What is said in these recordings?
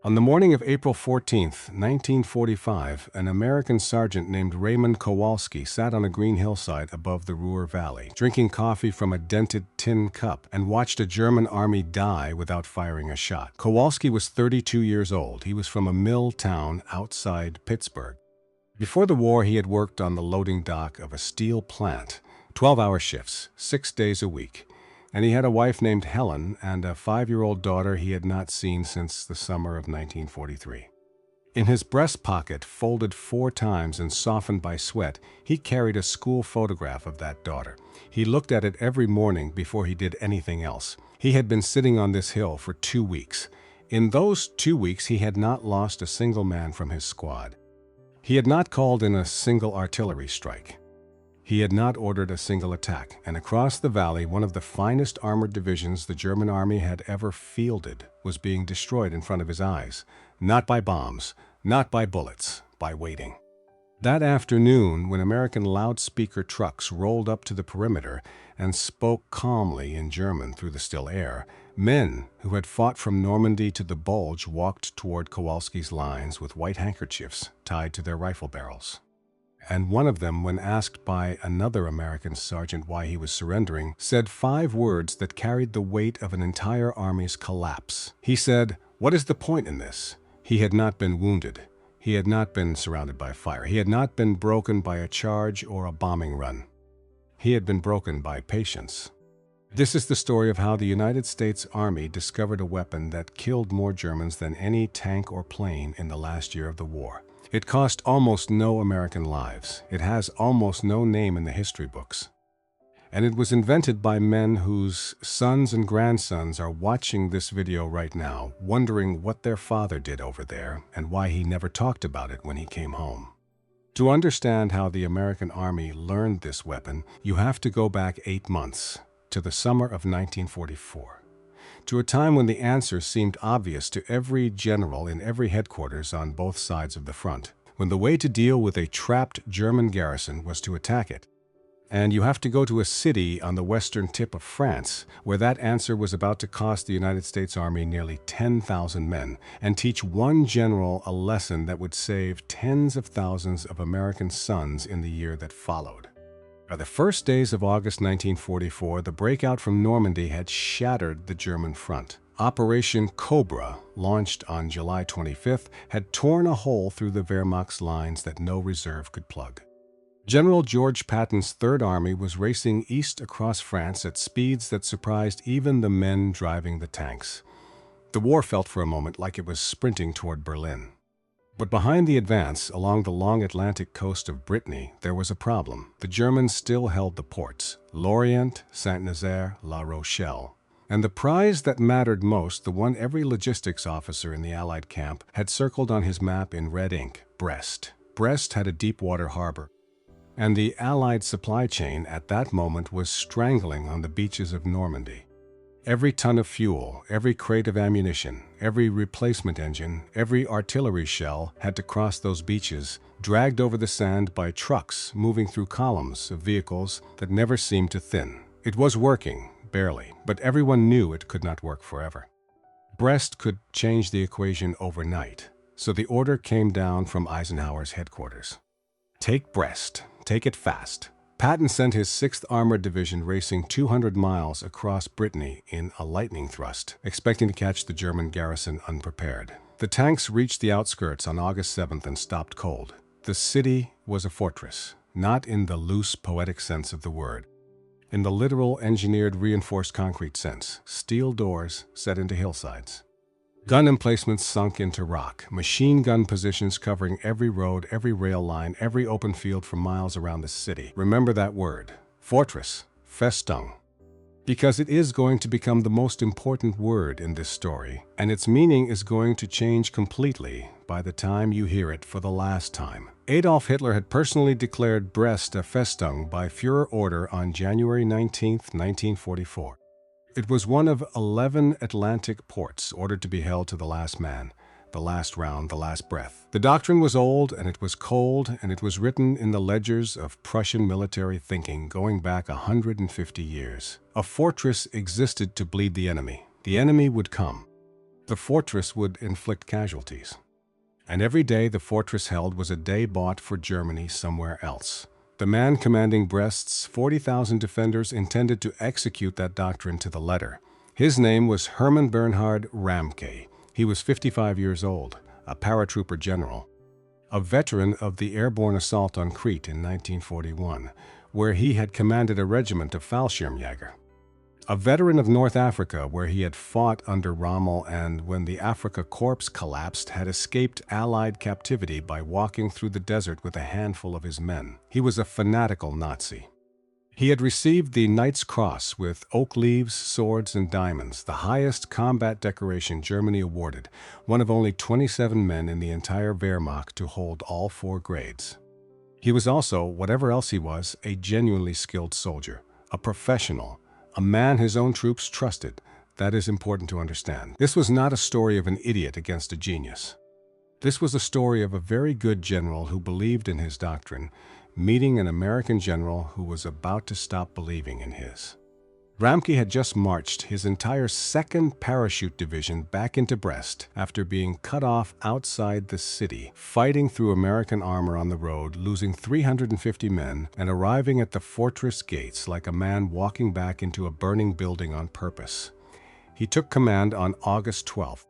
On the morning of April 14th, 1945, an American sergeant named Raymond Kowalski sat on a green hillside above the Ruhr Valley, drinking coffee from a dented tin cup, and watched a German army die without firing a shot. Kowalski was 32 years old. He was from a mill town outside Pittsburgh. Before the war, he had worked on the loading dock of a steel plant, 12-hour shifts, 6 days a week. And he had a wife named Helen and a 5-year-old daughter he had not seen since the summer of 1943. In his breast pocket, folded 4 times and softened by sweat, he carried a school photograph of that daughter. He looked at it every morning before he did anything else. He had been sitting on this hill for 2 weeks. In those 2 weeks, he had not lost a single man from his squad. He had not called in a single artillery strike. He had not ordered a single attack, and across the valley, one of the finest armored divisions the German army had ever fielded was being destroyed in front of his eyes, not by bombs, not by bullets, by waiting. That afternoon, when American loudspeaker trucks rolled up to the perimeter and spoke calmly in German through the still air, men who had fought from Normandy to the Bulge walked toward Kowalski's lines with white handkerchiefs tied to their rifle barrels. And one of them, when asked by another American sergeant why he was surrendering, said 5 words that carried the weight of an entire army's collapse. He said, "What is the point in this?" He had not been wounded. He had not been surrounded by fire. He had not been broken by a charge or a bombing run. He had been broken by patience. This is the story of how the United States Army discovered a weapon that killed more Germans than any tank or plane in the last year of the war. It cost almost no American lives. It has almost no name in the history books. And it was invented by men whose sons and grandsons are watching this video right now, wondering what their father did over there and why he never talked about it when he came home. To understand how the American Army learned this weapon, you have to go back 8 months, to the summer of 1944. To a time when the answer seemed obvious to every general in every headquarters on both sides of the front, when the way to deal with a trapped German garrison was to attack it. And you have to go to a city on the western tip of France, where that answer was about to cost the United States Army nearly 10,000 men, and teach one general a lesson that would save tens of thousands of American sons in the year that followed. By the first days of August 1944, the breakout from Normandy had shattered the German front. Operation Cobra, launched on July 25th, had torn a hole through the Wehrmacht's lines that no reserve could plug. General George Patton's Third Army was racing east across France at speeds that surprised even the men driving the tanks. The war felt for a moment like it was sprinting toward Berlin. But behind the advance, along the long Atlantic coast of Brittany, there was a problem. The Germans still held the ports: Lorient, Saint-Nazaire, La Rochelle. And the prize that mattered most, the one every logistics officer in the Allied camp had circled on his map in red ink: Brest. Brest had a deep-water harbor, and the Allied supply chain at that moment was strangling on the beaches of Normandy. Every ton of fuel, every crate of ammunition, every replacement engine, every artillery shell had to cross those beaches, dragged over the sand by trucks moving through columns of vehicles that never seemed to thin. It was working, barely, but everyone knew it could not work forever. Brest could change the equation overnight, so the order came down from Eisenhower's headquarters. Take Brest, take it fast. Patton sent his 6th Armored Division racing 200 miles across Brittany in a lightning thrust, expecting to catch the German garrison unprepared. The tanks reached the outskirts on August 7th and stopped cold. The city was a fortress, not in the loose, poetic sense of the word. In the literal, engineered, reinforced concrete sense, steel doors set into hillsides. Gun emplacements sunk into rock, machine gun positions covering every road, every rail line, every open field for miles around the city. Remember that word, fortress, Festung, because it is going to become the most important word in this story, and its meaning is going to change completely by the time you hear it for the last time. Adolf Hitler had personally declared Brest a Festung by Führer order on January 19, 1944. It was one of 11 Atlantic ports ordered to be held to the last man, the last round, the last breath. The doctrine was old, and it was cold, and it was written in the ledgers of Prussian military thinking going back 150 years. A fortress existed to bleed the enemy. The enemy would come. The fortress would inflict casualties. And every day the fortress held was a day bought for Germany somewhere else. The man commanding Brest's 40,000 defenders intended to execute that doctrine to the letter. His name was Hermann Bernhard Ramke. He was 55 years old, a paratrooper general, a veteran of the airborne assault on Crete in 1941, where he had commanded a regiment of Fallschirmjäger. A veteran of North Africa, where he had fought under Rommel and, when the Afrika Korps collapsed, had escaped Allied captivity by walking through the desert with a handful of his men. He was a fanatical Nazi. He had received the Knight's Cross with oak leaves, swords, and diamonds, the highest combat decoration Germany awarded, one of only 27 men in the entire Wehrmacht to hold all 4 grades. He was also, whatever else he was, a genuinely skilled soldier, a professional, a man his own troops trusted. That is important to understand. This was not a story of an idiot against a genius. This was a story of a very good general who believed in his doctrine, meeting an American general who was about to stop believing in his. Ramke had just marched his entire 2nd Parachute Division back into Brest after being cut off outside the city, fighting through American armor on the road, losing 350 men, and arriving at the fortress gates like a man walking back into a burning building on purpose. He took command on August 12th.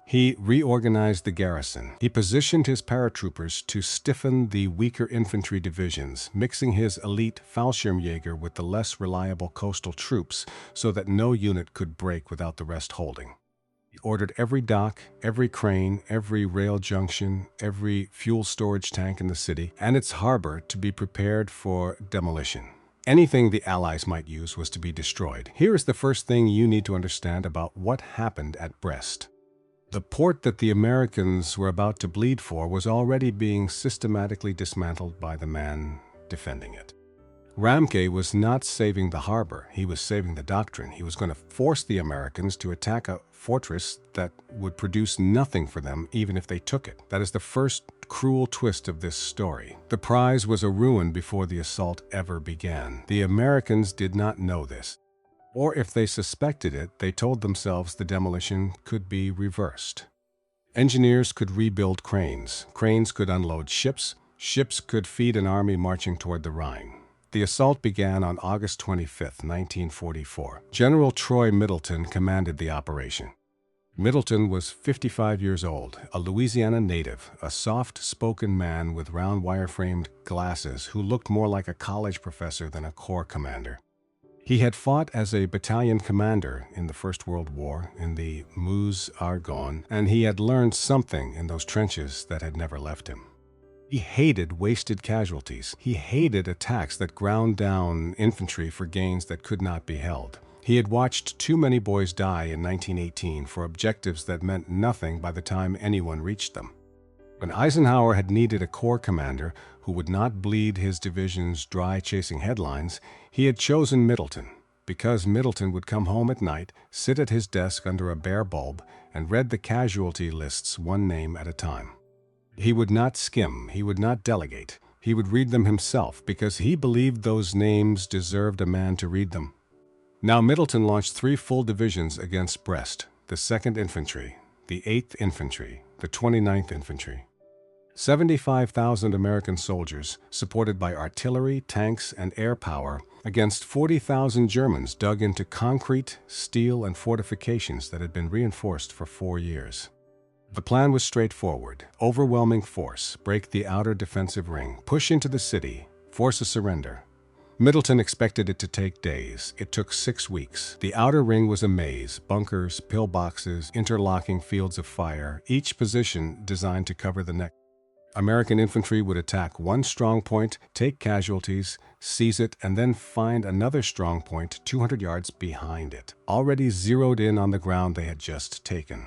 He reorganized the garrison. He positioned his paratroopers to stiffen the weaker infantry divisions, mixing his elite Fallschirmjäger with the less reliable coastal troops so that no unit could break without the rest holding. He ordered every dock, every crane, every rail junction, every fuel storage tank in the city, and its harbor to be prepared for demolition. Anything the Allies might use was to be destroyed. Here is the first thing you need to understand about what happened at Brest. The port that the Americans were about to bleed for was already being systematically dismantled by the man defending it. Ramke was not saving the harbor, he was saving the doctrine. He was going to force the Americans to attack a fortress that would produce nothing for them even if they took it. That is the first cruel twist of this story. The prize was a ruin before the assault ever began. The Americans did not know this. Or if they suspected it, they told themselves the demolition could be reversed. Engineers could rebuild cranes. Cranes could unload ships. Ships could feed an army marching toward the Rhine. The assault began on August 25, 1944. General Troy Middleton commanded the operation. Middleton was 55 years old, a Louisiana native, a soft-spoken man with round wire-framed glasses who looked more like a college professor than a corps commander. He had fought as a battalion commander in the First World War in the Meuse-Argonne, and he had learned something in those trenches that had never left him. He hated wasted casualties. He hated attacks that ground down infantry for gains that could not be held. He had watched too many boys die in 1918 for objectives that meant nothing by the time anyone reached them. When Eisenhower had needed a corps commander who would not bleed his divisions dry chasing headlines, he had chosen Middleton, because Middleton would come home at night, sit at his desk under a bare bulb, and read the casualty lists one name at a time. He would not skim, he would not delegate, he would read them himself because he believed those names deserved a man to read them. Now Middleton launched 3 full divisions against Brest, the 2nd Infantry, the 8th Infantry, the 29th Infantry. 75,000 American soldiers, supported by artillery, tanks, and air power, against 40,000 Germans dug into concrete, steel, and fortifications that had been reinforced for 4 years. The plan was straightforward: overwhelming force, break the outer defensive ring, push into the city, force a surrender. Middleton expected it to take days. It took 6 weeks. The outer ring was a maze: bunkers, pillboxes, interlocking fields of fire, each position designed to cover the next. American infantry would attack one strong point, take casualties, seize it, and then find another strong point 200 yards behind it, already zeroed in on the ground they had just taken.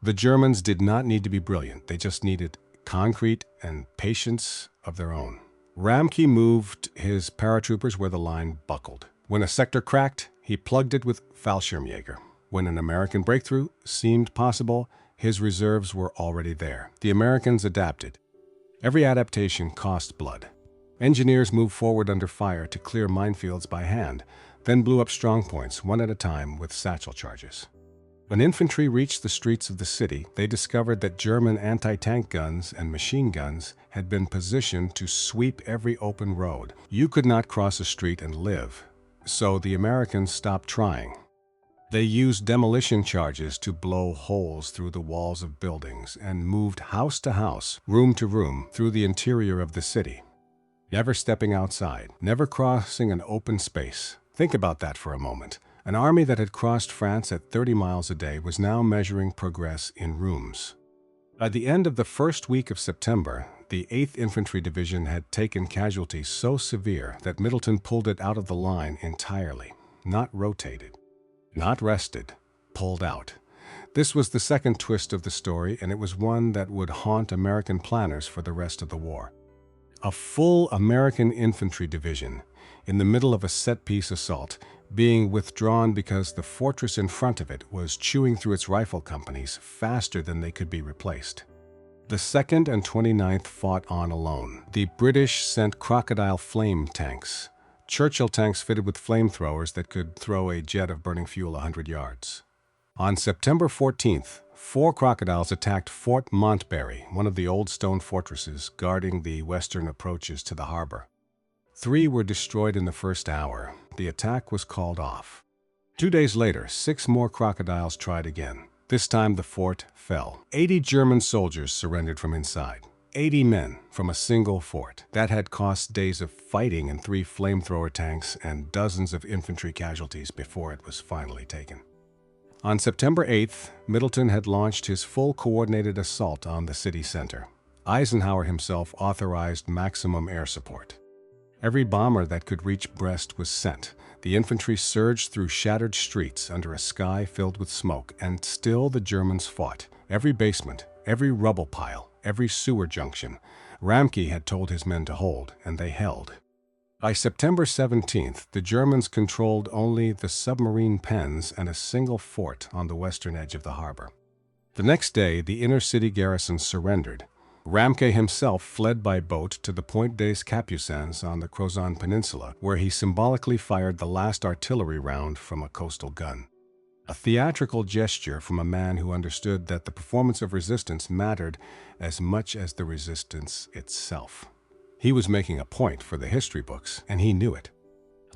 The Germans did not need to be brilliant. They just needed concrete and patience of their own. Ramke moved his paratroopers where the line buckled. When a sector cracked, he plugged it with Fallschirmjäger. When an American breakthrough seemed possible, his reserves were already there. The Americans adapted. Every adaptation cost blood. Engineers moved forward under fire to clear minefields by hand, then blew up strong points one at a time with satchel charges. When infantry reached the streets of the city, they discovered that German anti-tank guns and machine guns had been positioned to sweep every open road. You could not cross a street and live, so the Americans stopped trying. They used demolition charges to blow holes through the walls of buildings and moved house to house, room to room, through the interior of the city. Never stepping outside, never crossing an open space. Think about that for a moment. An army that had crossed France at 30 miles a day was now measuring progress in rooms. By the end of the first week of September, the 8th Infantry Division had taken casualties so severe that Middleton pulled it out of the line entirely, not rotated, not rested, pulled out. This was the second twist of the story, and it was one that would haunt American planners for the rest of the war. A full American infantry division, in the middle of a set-piece assault, being withdrawn because the fortress in front of it was chewing through its rifle companies faster than they could be replaced. The 2nd and 29th fought on alone. The British sent Crocodile flame tanks, Churchill tanks fitted with flamethrowers that could throw a jet of burning fuel 100 yards. On September 14th, 4 Crocodiles attacked Fort Montbury, one of the old stone fortresses guarding the western approaches to the harbor. 3 were destroyed in the first hour. The attack was called off. 2 days later, 6 more Crocodiles tried again. This time the fort fell. 80 German soldiers surrendered from inside. 80 men from a single fort. That had cost days of fighting and 3 flamethrower tanks and dozens of infantry casualties before it was finally taken. On September 8th, Middleton had launched his full coordinated assault on the city center. Eisenhower himself authorized maximum air support. Every bomber that could reach Brest was sent. The infantry surged through shattered streets under a sky filled with smoke, and still the Germans fought. Every basement, every rubble pile, every sewer junction, Ramke had told his men to hold, and they held. By September 17th, the Germans controlled only the submarine pens and a single fort on the western edge of the harbor. The next day, the inner-city garrison surrendered. Ramke himself fled by boat to the Point des Capucins on the Crozon Peninsula, where he symbolically fired the last artillery round from a coastal gun. A theatrical gesture from a man who understood that the performance of resistance mattered as much as the resistance itself. He was making a point for the history books, and he knew it.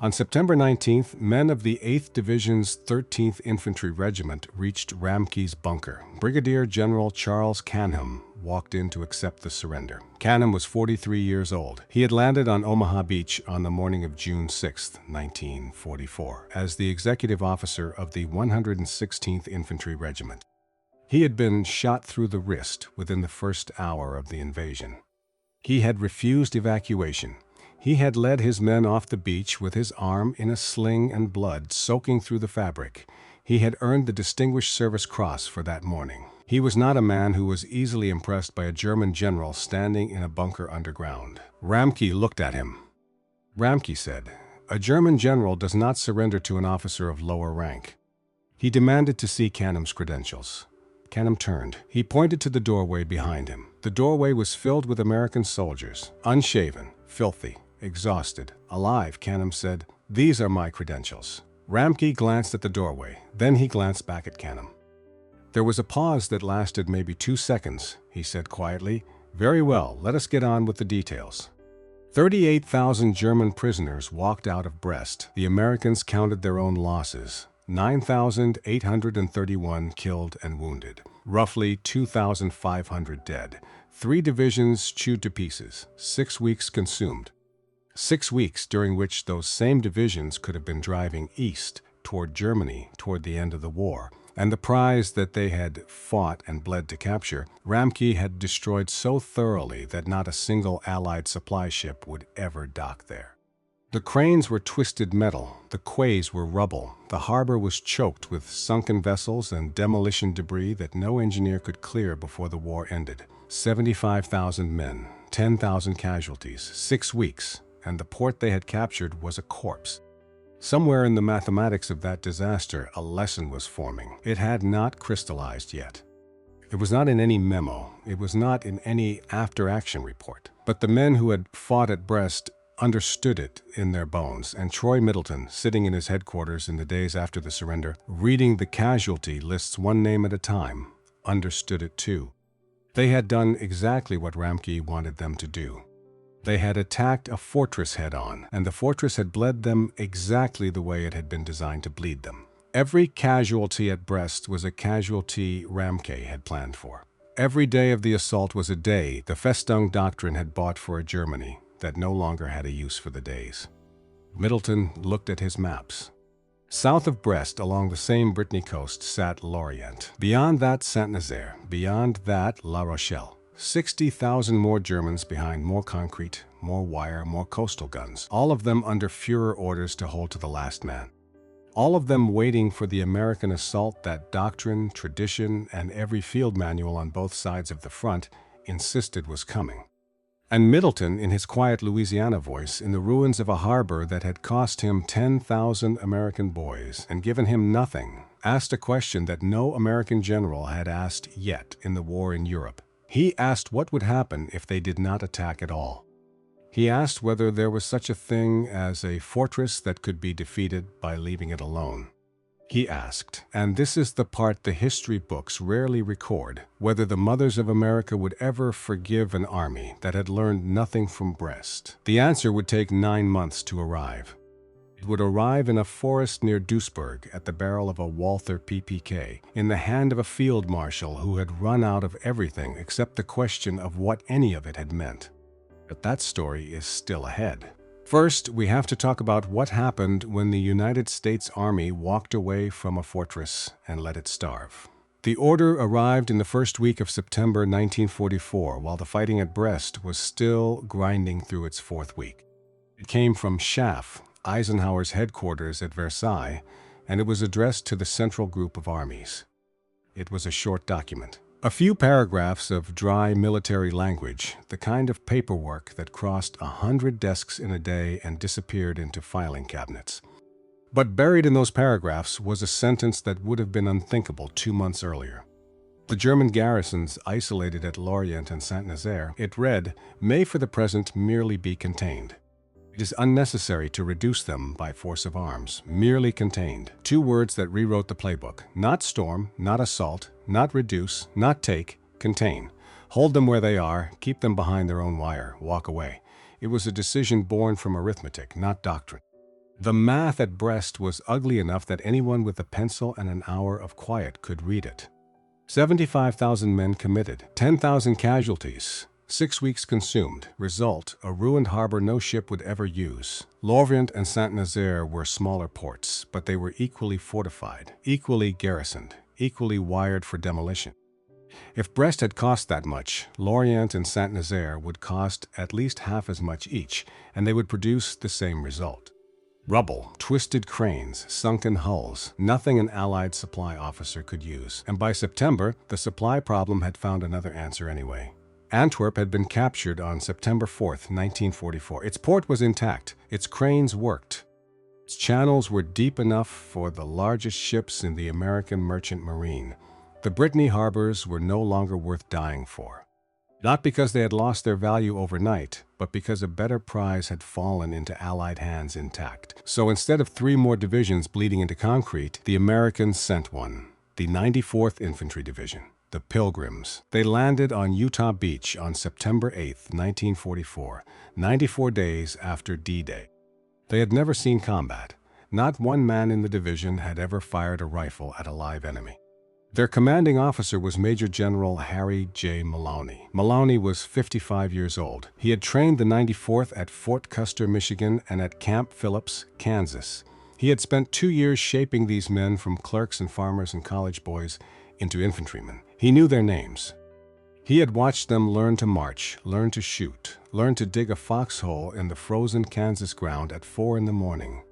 On September 19th, men of the 8th Division's 13th Infantry Regiment reached Ramke's bunker. Brigadier General Charles Canham walked in to accept the surrender. Canham was 43 years old. He had landed on Omaha Beach on the morning of June 6, 1944, as the executive officer of the 116th Infantry Regiment. He had been shot through the wrist within the first hour of the invasion. He had refused evacuation. He had led his men off the beach with his arm in a sling and blood soaking through the fabric. He had earned the Distinguished Service Cross for that morning. He was not a man who was easily impressed by a German general standing in a bunker underground. Ramke looked at him. Ramke said, "A German general does not surrender to an officer of lower rank." He demanded to see Canham's credentials. Canham turned. He pointed to the doorway behind him. The doorway was filled with American soldiers, unshaven, filthy, exhausted, alive. Canham said, "These are my credentials." Ramke glanced at the doorway. Then he glanced back at Canham. There was a pause that lasted maybe 2 seconds. He said quietly, "Very well, let us get on with the details." 38,000 German prisoners walked out of Brest. The Americans counted their own losses. 9,831 killed and wounded. Roughly 2,500 dead. 3 divisions chewed to pieces. 6 weeks consumed. 6 weeks during which those same divisions could have been driving east toward Germany toward the end of the war. And the prize that they had fought and bled to capture, Ramke had destroyed so thoroughly that not a single Allied supply ship would ever dock there. The cranes were twisted metal, the quays were rubble, the harbor was choked with sunken vessels and demolition debris that no engineer could clear before the war ended. 75,000 men, 10,000 casualties, 6 weeks, and the port they had captured was a corpse. Somewhere in the mathematics of that disaster, a lesson was forming. It had not crystallized yet. It was not in any memo. It was not in any after-action report. But the men who had fought at Brest understood it in their bones, and Troy Middleton, sitting in his headquarters in the days after the surrender, reading the casualty lists one name at a time, understood it too. They had done exactly what Ramke wanted them to do. They had attacked a fortress head-on, and the fortress had bled them exactly the way it had been designed to bleed them. Every casualty at Brest was a casualty Ramke had planned for. Every day of the assault was a day the Festung Doctrine had bought for a Germany that no longer had a use for the days. Middleton looked at his maps. South of Brest, along the same Brittany coast, sat Lorient. Beyond that, Saint-Nazaire. Beyond that, La Rochelle. 60,000 more Germans behind more concrete, more wire, more coastal guns, all of them under Führer orders to hold to the last man. All of them waiting for the American assault that doctrine, tradition, and every field manual on both sides of the front insisted was coming. And Middleton, in his quiet Louisiana voice, in the ruins of a harbor that had cost him 10,000 American boys and given him nothing, asked a question that no American general had asked yet in the war in Europe. He asked what would happen if they did not attack at all. He asked whether there was such a thing as a fortress that could be defeated by leaving it alone. He asked, and this is the part the history books rarely record, whether the mothers of America would ever forgive an army that had learned nothing from Brest. The answer would take 9 months to arrive. It would arrive in a forest near Duisburg at the barrel of a Walther PPK, in the hand of a field marshal who had run out of everything except the question of what any of it had meant. But that story is still ahead. First, we have to talk about what happened when the United States Army walked away from a fortress and let it starve. The order arrived in the first week of September 1944, while the fighting at Brest was still grinding through its fourth week. It came from Schaff, Eisenhower's headquarters at Versailles, and it was addressed to the Central Group of Armies. It was a short document. A few paragraphs of dry military language, the kind of paperwork that crossed 100 desks in a day and disappeared into filing cabinets. But buried in those paragraphs was a sentence that would have been unthinkable 2 months earlier. The German garrisons isolated at Lorient and Saint-Nazaire, it read, may for the present merely be contained. It is unnecessary to reduce them by force of arms, merely contained. 2 words that rewrote the playbook. Not storm, not assault, not reduce, not take, contain. Hold them where they are, keep them behind their own wire, walk away. It was a decision born from arithmetic, not doctrine. The math at Brest was ugly enough that anyone with a pencil and an hour of quiet could read it. 75,000 men committed, 10,000 casualties. 6 weeks consumed. Result, a ruined harbor no ship would ever use. Lorient and Saint-Nazaire were smaller ports, but they were equally fortified, equally garrisoned, equally wired for demolition. If Brest had cost that much, Lorient and Saint-Nazaire would cost at least half as much each, and they would produce the same result. Rubble, twisted cranes, sunken hulls, nothing an Allied supply officer could use. And by September, the supply problem had found another answer anyway. Antwerp had been captured on September 4, 1944. Its port was intact. Its cranes worked. Its channels were deep enough for the largest ships in the American merchant marine. The Brittany harbors were no longer worth dying for. Not because they had lost their value overnight, but because a better prize had fallen into Allied hands intact. So instead of 3 more divisions bleeding into concrete, the Americans sent one, the 94th Infantry Division. The Pilgrims. They landed on Utah Beach on September 8, 1944, 94 days after D-Day. They had never seen combat. Not one man in the division had ever fired a rifle at a live enemy. Their commanding officer was Major General Harry J. Maloney. Maloney was 55 years old. He had trained the 94th at Fort Custer, Michigan, and at Camp Phillips, Kansas. He had spent 2 years shaping these men from clerks and farmers and college boys into infantrymen. He knew their names. He had watched them learn to march, learn to shoot, learn to dig a foxhole in the frozen Kansas ground at 4 in the morning.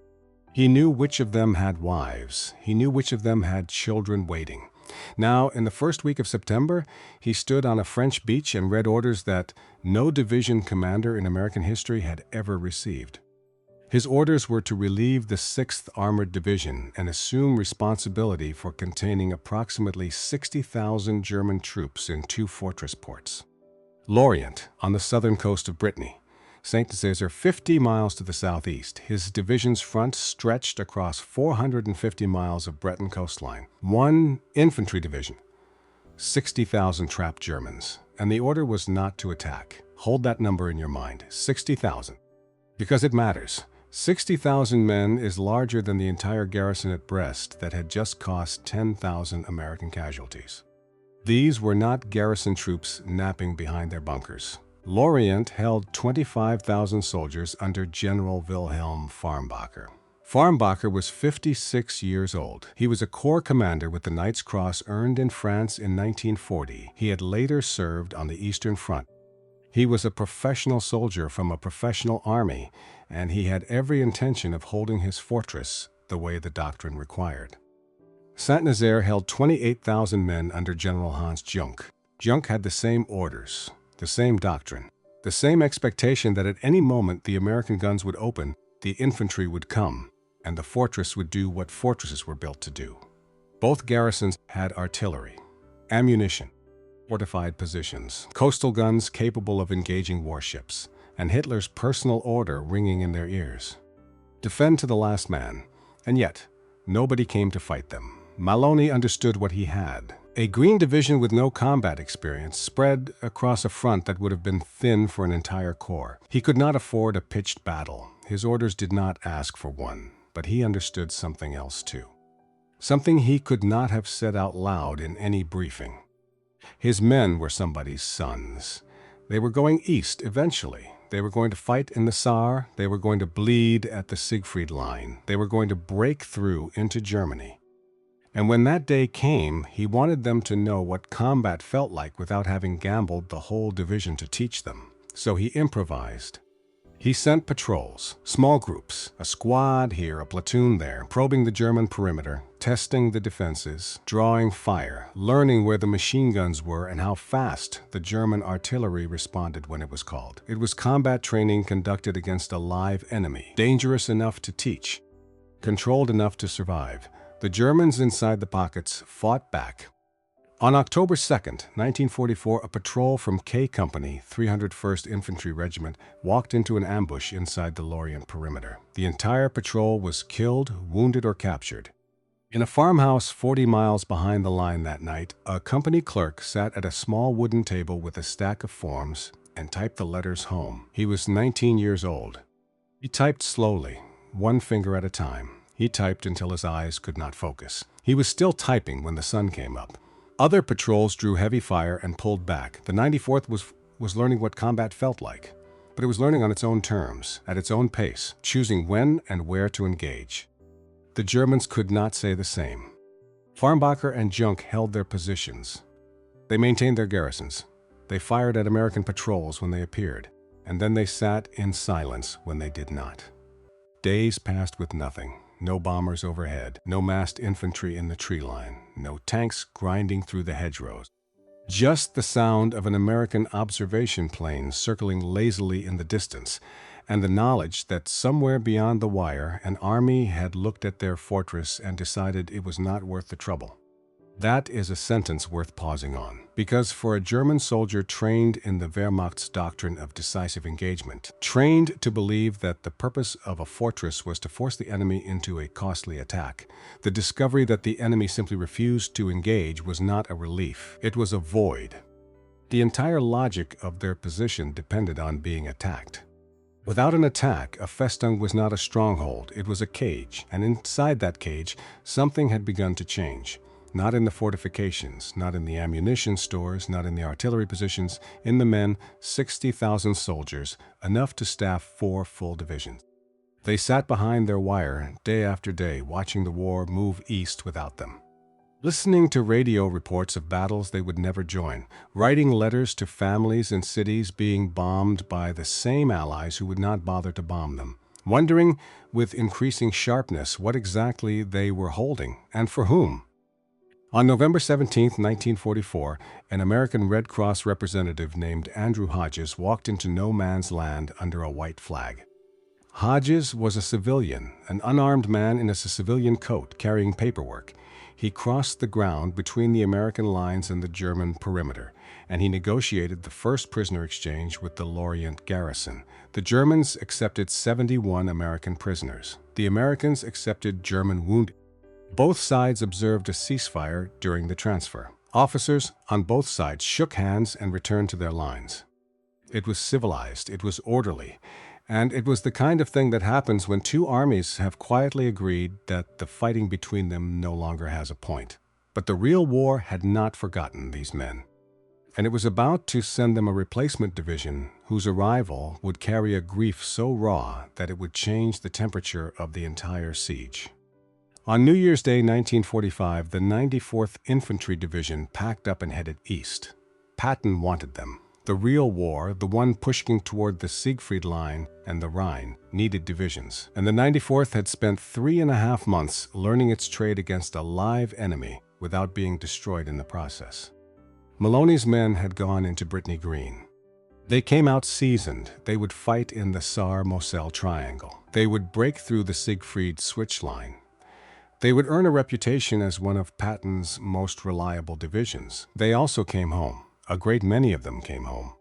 He knew which of them had wives. He knew which of them had children waiting. Now, in the first week of September, he stood on a French beach and read orders that no division commander in American history had ever received. His orders were to relieve the 6th Armored Division and assume responsibility for containing approximately 60,000 German troops in 2 fortress ports. Lorient, on the southern coast of Brittany, Saint-Nazaire 50 miles to the southeast. His division's front stretched across 450 miles of Breton coastline. One infantry division, 60,000 trapped Germans, and the order was not to attack. Hold that number in your mind, 60,000. Because it matters. 60,000 men is larger than the entire garrison at Brest that had just cost 10,000 American casualties. These were not garrison troops napping behind their bunkers. Lorient held 25,000 soldiers under General Wilhelm Farnbacher. Farnbacher was 56 years old. He was a corps commander with the Knight's Cross earned in France in 1940. He had later served on the Eastern Front. He was a professional soldier from a professional army, and he had every intention of holding his fortress the way the doctrine required. Saint-Nazaire held 28,000 men under General Hans Junk. Junk had the same orders, the same doctrine, the same expectation that at any moment the American guns would open, the infantry would come, and the fortress would do what fortresses were built to do. Both garrisons had artillery, ammunition, fortified positions, coastal guns capable of engaging warships, and Hitler's personal order ringing in their ears. Defend to the last man, and yet nobody came to fight them. Maloney understood what he had. A green division with no combat experience spread across a front that would have been thin for an entire corps. He could not afford a pitched battle. His orders did not ask for one, but he understood something else too. Something he could not have said out loud in any briefing. His men were somebody's sons. They were going east eventually. They were going to fight in the Saar. They were going to bleed at the Siegfried Line. They were going to break through into Germany. And when that day came, he wanted them to know what combat felt like without having gambled the whole division to teach them. So he improvised. He sent patrols, small groups, a squad here, a platoon there, probing the German perimeter, testing the defenses, drawing fire, learning where the machine guns were and how fast the German artillery responded when it was called. It was combat training conducted against a live enemy, dangerous enough to teach, controlled enough to survive. The Germans inside the pockets fought back. On October 2nd, 1944, a patrol from K Company, 301st Infantry Regiment, walked into an ambush inside the Lorient perimeter. The entire patrol was killed, wounded, or captured. In a farmhouse 40 miles behind the line that night, a company clerk sat at a small wooden table with a stack of forms and typed the letters home. He was 19 years old. He typed slowly, one finger at a time. He typed until his eyes could not focus. He was still typing when the sun came up. Other patrols drew heavy fire and pulled back. The 94th was learning what combat felt like, but it was learning on its own terms, at its own pace, choosing when and where to engage. The Germans could not say the same. Farnbacher and Junk held their positions. They maintained their garrisons. They fired at American patrols when they appeared, and then they sat in silence when they did not. Days passed with nothing. No bombers overhead, no massed infantry in the tree line, no tanks grinding through the hedgerows. Just the sound of an American observation plane circling lazily in the distance, and the knowledge that somewhere beyond the wire an army had looked at their fortress and decided it was not worth the trouble. That is a sentence worth pausing on, because for a German soldier trained in the Wehrmacht's doctrine of decisive engagement, trained to believe that the purpose of a fortress was to force the enemy into a costly attack, the discovery that the enemy simply refused to engage was not a relief, it was a void. The entire logic of their position depended on being attacked. Without an attack, a Festung was not a stronghold, it was a cage, and inside that cage, something had begun to change. Not in the fortifications, not in the ammunition stores, not in the artillery positions, in the men, 60,000 soldiers, enough to staff 4 full divisions. They sat behind their wire day after day, watching the war move east without them. Listening to radio reports of battles they would never join, writing letters to families in cities being bombed by the same allies who would not bother to bomb them, wondering with increasing sharpness what exactly they were holding and for whom. On November 17, 1944, an American Red Cross representative named Andrew Hodges walked into no man's land under a white flag. Hodges was a civilian, an unarmed man in a civilian coat carrying paperwork. He crossed the ground between the American lines and the German perimeter. and he negotiated the first prisoner exchange with the Lorient garrison. The Germans accepted 71 American prisoners. The Americans accepted German wounded. Both sides observed a ceasefire during the transfer. Officers on both sides shook hands and returned to their lines. It was civilized, it was orderly, and it was the kind of thing that happens when two armies have quietly agreed that the fighting between them no longer has a point. But the real war had not forgotten these men, and it was about to send them a replacement division whose arrival would carry a grief so raw that it would change the temperature of the entire siege. On New Year's Day 1945, the 94th Infantry Division packed up and headed east. Patton wanted them. The real war, the one pushing toward the Siegfried Line and the Rhine, needed divisions, and the 94th had spent 3.5 months learning its trade against a live enemy without being destroyed in the process. Maloney's men had gone into Brittany Green. They came out seasoned. They would fight in the Saar-Moselle Triangle. They would break through the Siegfried Switch Line. They would earn a reputation as one of Patton's most reliable divisions. They also came home. A great many of them came home.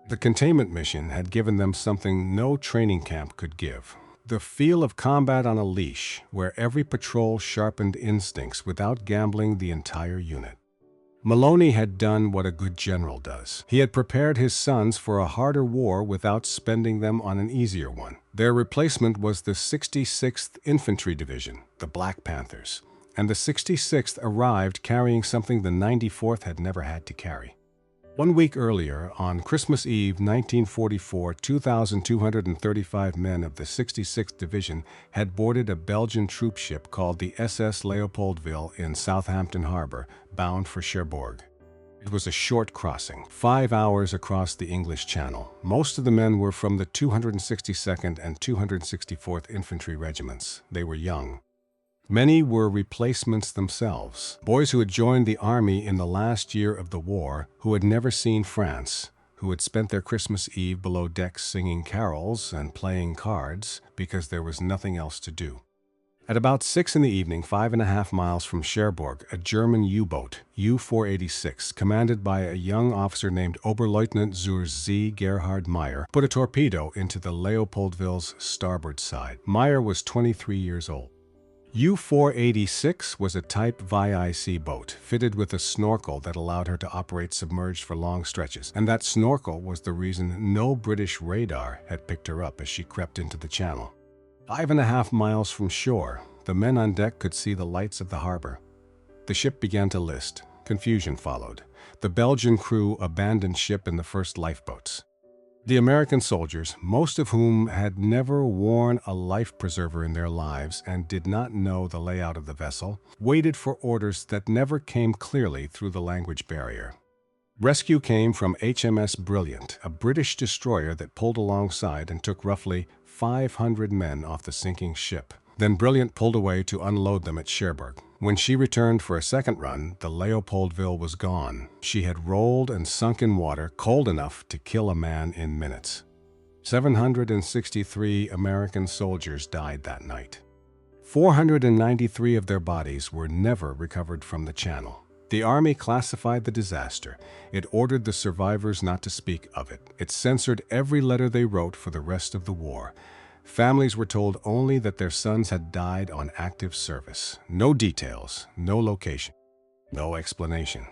The containment mission had given them something no training camp could give. The feel of combat on a leash, where every patrol sharpened instincts without gambling the entire unit. Maloney had done what a good general does. He had prepared his sons for a harder war without spending them on an easier one. Their replacement was the 66th Infantry Division, the Black Panthers, and the 66th arrived carrying something the 94th had never had to carry. 1 week earlier, on Christmas Eve 1944, 2,235 men of the 66th Division had boarded a Belgian troop ship called the SS Leopoldville in Southampton Harbor, bound for Cherbourg. It was a short crossing, 5 hours across the English Channel. Most of the men were from the 262nd and 264th Infantry Regiments. They were young. Many were replacements themselves, boys who had joined the army in the last year of the war, who had never seen France, who had spent their Christmas Eve below decks singing carols and playing cards because there was nothing else to do. At about 6 in the evening, 5.5 miles from Cherbourg, a German U-boat, U-486, commanded by a young officer named Oberleutnant zur See Gerhard Meyer, put a torpedo into the Leopoldville's starboard side. Meyer was 23 years old. U-486 was a Type VIC boat, fitted with a snorkel that allowed her to operate submerged for long stretches, and that snorkel was the reason no British radar had picked her up as she crept into the channel. 5.5 miles from shore, the men on deck could see the lights of the harbor. The ship began to list. Confusion followed. The Belgian crew abandoned ship in the first lifeboats. The American soldiers, most of whom had never worn a life preserver in their lives and did not know the layout of the vessel, waited for orders that never came clearly through the language barrier. Rescue came from HMS Brilliant, a British destroyer that pulled alongside and took roughly 500 men off the sinking ship. Then Brilliant pulled away to unload them at Cherbourg. When she returned for a second run, the Leopoldville was gone. She had rolled and sunk in water cold enough to kill a man in minutes. 763 American soldiers died that night. 493 of their bodies were never recovered from the Channel. The Army classified the disaster. It ordered the survivors not to speak of it. It censored every letter they wrote for the rest of the war. Families were told only that their sons had died on active service. No details, no location, no explanation.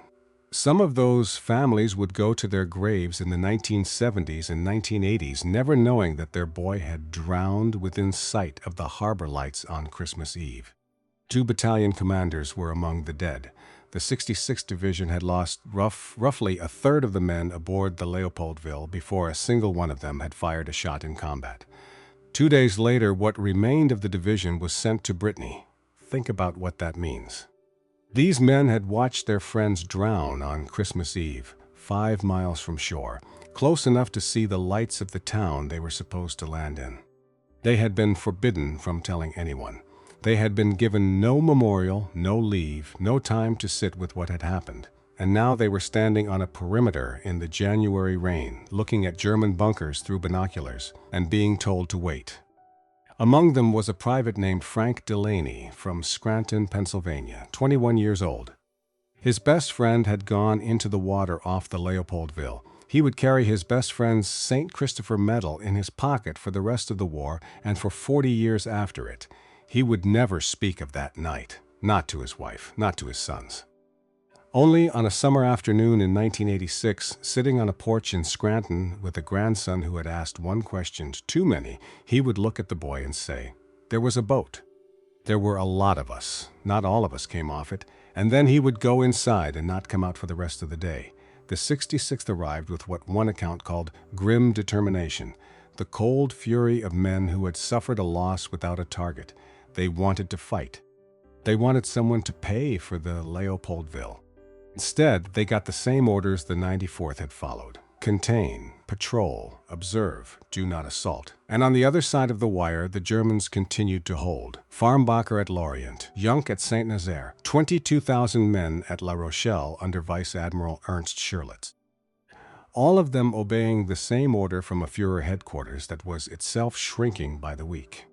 Some of those families would go to their graves in the 1970s and 1980s, never knowing that their boy had drowned within sight of the harbor lights on Christmas Eve. 2 battalion commanders were among the dead. The 66th Division had lost roughly a third of the men aboard the Leopoldville before a single one of them had fired a shot in combat. 2 days later, what remained of the division was sent to Brittany. Think about what that means. These men had watched their friends drown on Christmas Eve, 5 miles from shore, close enough to see the lights of the town they were supposed to land in. They had been forbidden from telling anyone. They had been given no memorial, no leave, no time to sit with what had happened. And now they were standing on a perimeter in the January rain, looking at German bunkers through binoculars, and being told to wait. Among them was a private named Frank Delaney from Scranton, Pennsylvania, 21 years old. His best friend had gone into the water off the Leopoldville. He would carry his best friend's St. Christopher medal in his pocket for the rest of the war and for 40 years after it. He would never speak of that night, not to his wife, not to his sons. Only on a summer afternoon in 1986, sitting on a porch in Scranton with a grandson who had asked one question too many, he would look at the boy and say, "There was a boat. There were a lot of us. Not all of us came off it." And then he would go inside and not come out for the rest of the day. The 66th arrived with what one account called grim determination, the cold fury of men who had suffered a loss without a target. They wanted to fight. They wanted someone to pay for the Leopoldville. Instead, they got the same orders the 94th had followed. Contain, patrol, observe, do not assault. And on the other side of the wire, the Germans continued to hold. Farnbacher at Lorient, Junk at Saint-Nazaire, 22,000 men at La Rochelle under Vice Admiral Ernst Schirlitz. All of them obeying the same order from a Führer headquarters that was itself shrinking by the week.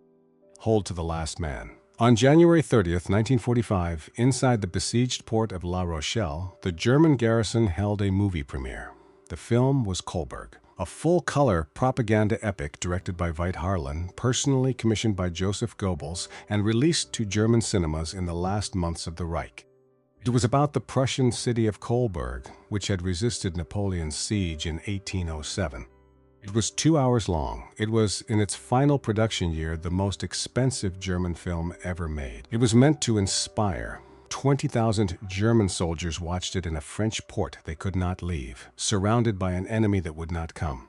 Hold to the last man. On January 30th, 1945, inside the besieged port of La Rochelle, the German garrison held a movie premiere. The film was Kohlberg, a full-color propaganda epic directed by Veit Harlan, personally commissioned by Joseph Goebbels, and released to German cinemas in the last months of the Reich. It was about the Prussian city of Kohlberg, which had resisted Napoleon's siege in 1807. It was 2 hours long. It was, in its final production year, the most expensive German film ever made. It was meant to inspire. 20,000 German soldiers watched it in a French port they could not leave, surrounded by an enemy that would not come.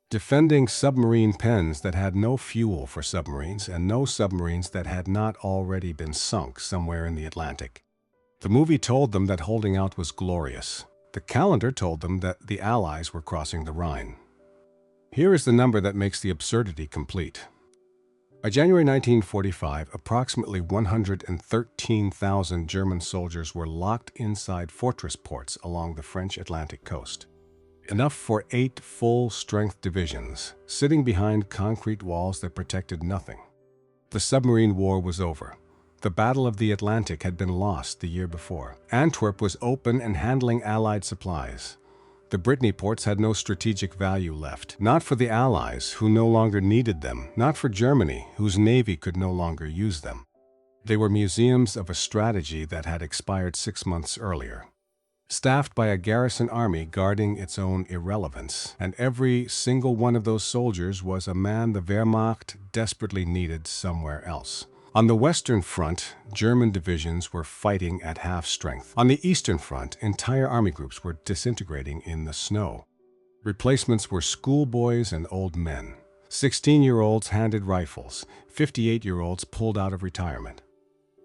Defending submarine pens that had no fuel for submarines and no submarines that had not already been sunk somewhere in the Atlantic. The movie told them that holding out was glorious. The calendar told them that the Allies were crossing the Rhine. Here is the number that makes the absurdity complete. By January 1945, approximately 113,000 German soldiers were locked inside fortress ports along the French Atlantic coast. Enough for 8 full-strength divisions, sitting behind concrete walls that protected nothing. The submarine war was over. The Battle of the Atlantic had been lost the year before. Antwerp was open and handling Allied supplies. The Brittany ports had no strategic value left, not for the Allies, who no longer needed them, not for Germany, whose navy could no longer use them. They were museums of a strategy that had expired 6 months earlier. Staffed by a garrison army guarding its own irrelevance, and every single one of those soldiers was a man the Wehrmacht desperately needed somewhere else. On the Western Front, German divisions were fighting at half strength. On the Eastern Front, entire army groups were disintegrating in the snow. Replacements were schoolboys and old men. 16-year-olds handed rifles, 58-year-olds pulled out of retirement.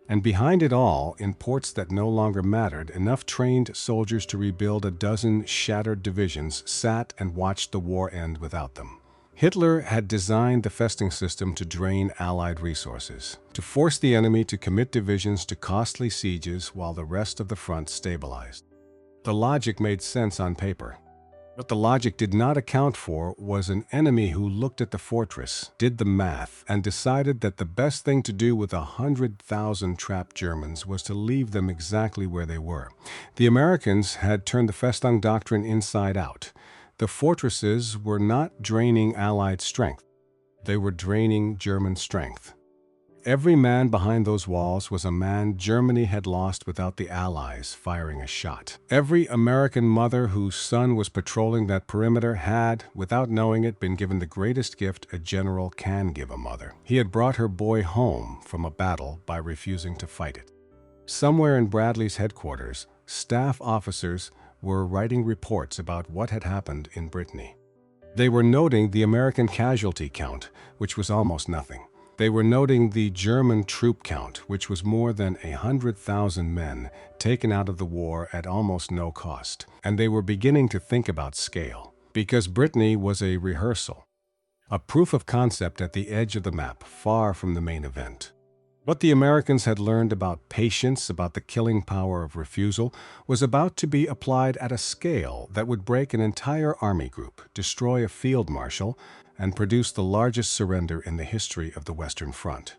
And behind it all, in ports that no longer mattered, enough trained soldiers to rebuild a dozen shattered divisions sat and watched the war end without them. Hitler had designed the festing system to drain Allied resources, to force the enemy to commit divisions to costly sieges while the rest of the front stabilized. The logic made sense on paper. What the logic did not account for was an enemy who looked at the fortress, did the math, and decided that the best thing to do with 100,000 trapped Germans was to leave them exactly where they were. The Americans had turned the Festung Doctrine inside out. The fortresses were not draining Allied strength. They were draining German strength. Every man behind those walls was a man Germany had lost without the Allies firing a shot. Every American mother whose son was patrolling that perimeter had, without knowing it, been given the greatest gift a general can give a mother. He had brought her boy home from a battle by refusing to fight it. Somewhere in Bradley's headquarters, staff officers were writing reports about what had happened in Brittany. They were noting the American casualty count, which was almost nothing. They were noting the German troop count, which was more than 100,000 men taken out of the war at almost no cost. And they were beginning to think about scale, because Brittany was a rehearsal, a proof of concept at the edge of the map, far from the main event. What the Americans had learned about patience, about the killing power of refusal, was about to be applied at a scale that would break an entire army group, destroy a field marshal, and produce the largest surrender in the history of the Western Front.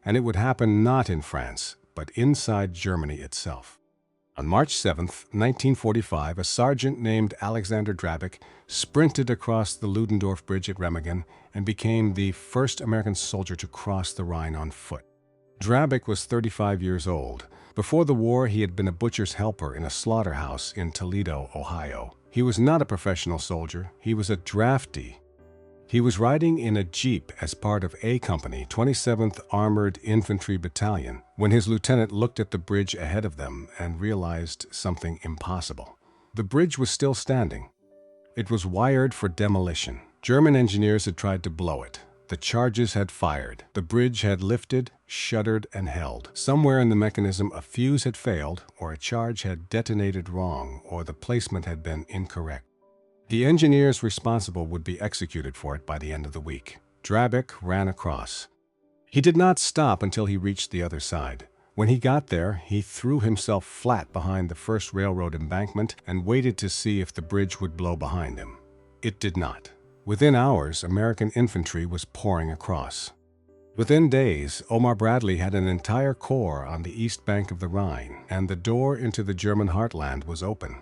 And it would happen not in France, but inside Germany itself. On March 7, 1945, a sergeant named Alexander Drabick sprinted across the Ludendorff Bridge at Remagen and became the first American soldier to cross the Rhine on foot. Drabick was 35 years old. Before the war, he had been a butcher's helper in a slaughterhouse in Toledo, Ohio. He was not a professional soldier. He was a draftee. He was riding in a jeep as part of A Company, 27th Armored Infantry Battalion, when his lieutenant looked at the bridge ahead of them and realized something impossible. The bridge was still standing. It was wired for demolition. German engineers had tried to blow it. The charges had fired. The bridge had lifted, shuddered, and held. Somewhere in the mechanism, a fuse had failed, or a charge had detonated wrong, or the placement had been incorrect. The engineers responsible would be executed for it by the end of the week. Drabick ran across. He did not stop until he reached the other side. When he got there, he threw himself flat behind the first railroad embankment and waited to see if the bridge would blow behind him. It did not. Within hours, American infantry was pouring across. Within days, Omar Bradley had an entire corps on the east bank of the Rhine, and the door into the German heartland was open.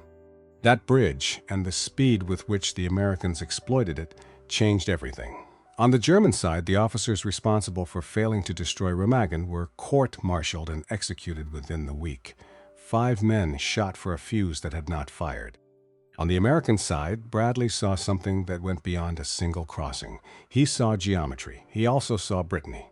That bridge, and the speed with which the Americans exploited it, changed everything. On the German side, the officers responsible for failing to destroy Remagen were court-martialed and executed within the week. 5 men shot for a fuse that had not fired. On the American side, Bradley saw something that went beyond a single crossing. He saw geometry. He also saw Brittany.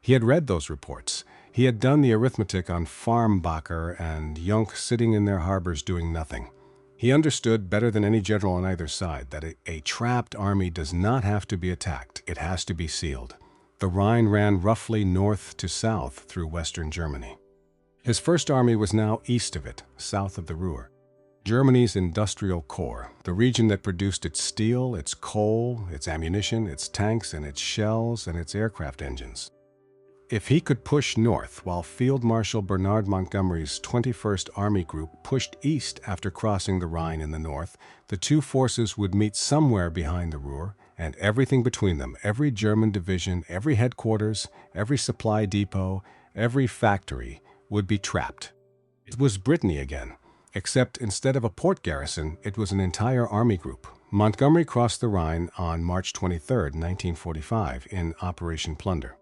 He had read those reports. He had done the arithmetic on Farmbacher and Junk sitting in their harbors doing nothing. He understood better than any general on either side that a trapped army does not have to be attacked. It has to be sealed. The Rhine ran roughly north to south through western Germany. His first army was now east of it, south of the Ruhr. Germany's industrial core, the region that produced its steel, its coal, its ammunition, its tanks, and its shells, and its aircraft engines. If he could push north while Field Marshal Bernard Montgomery's 21st Army Group pushed east after crossing the Rhine in the north, the two forces would meet somewhere behind the Ruhr, and everything between them, every German division, every headquarters, every supply depot, every factory, would be trapped. It was Brittany again, except instead of a port garrison, it was an entire army group. Montgomery crossed the Rhine on March 23, 1945, in Operation Plunder.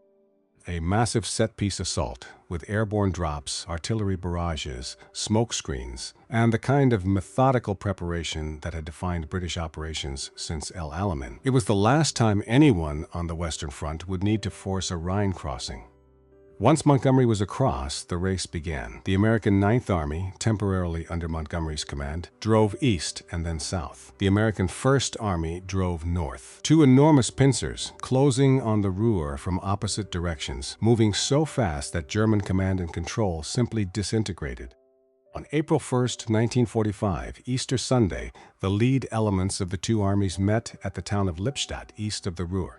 A massive set-piece assault with airborne drops, artillery barrages, smoke screens, and the kind of methodical preparation that had defined British operations since El Alamein. It was the last time anyone on the Western Front would need to force a Rhine crossing. Once Montgomery was across, the race began. The American Ninth Army, temporarily under Montgomery's command, drove east and then south. The American First Army drove north. 2 enormous pincers, closing on the Ruhr from opposite directions, moving so fast that German command and control simply disintegrated. On April 1, 1945, Easter Sunday, the lead elements of the two armies met at the town of Lippstadt, east of the Ruhr.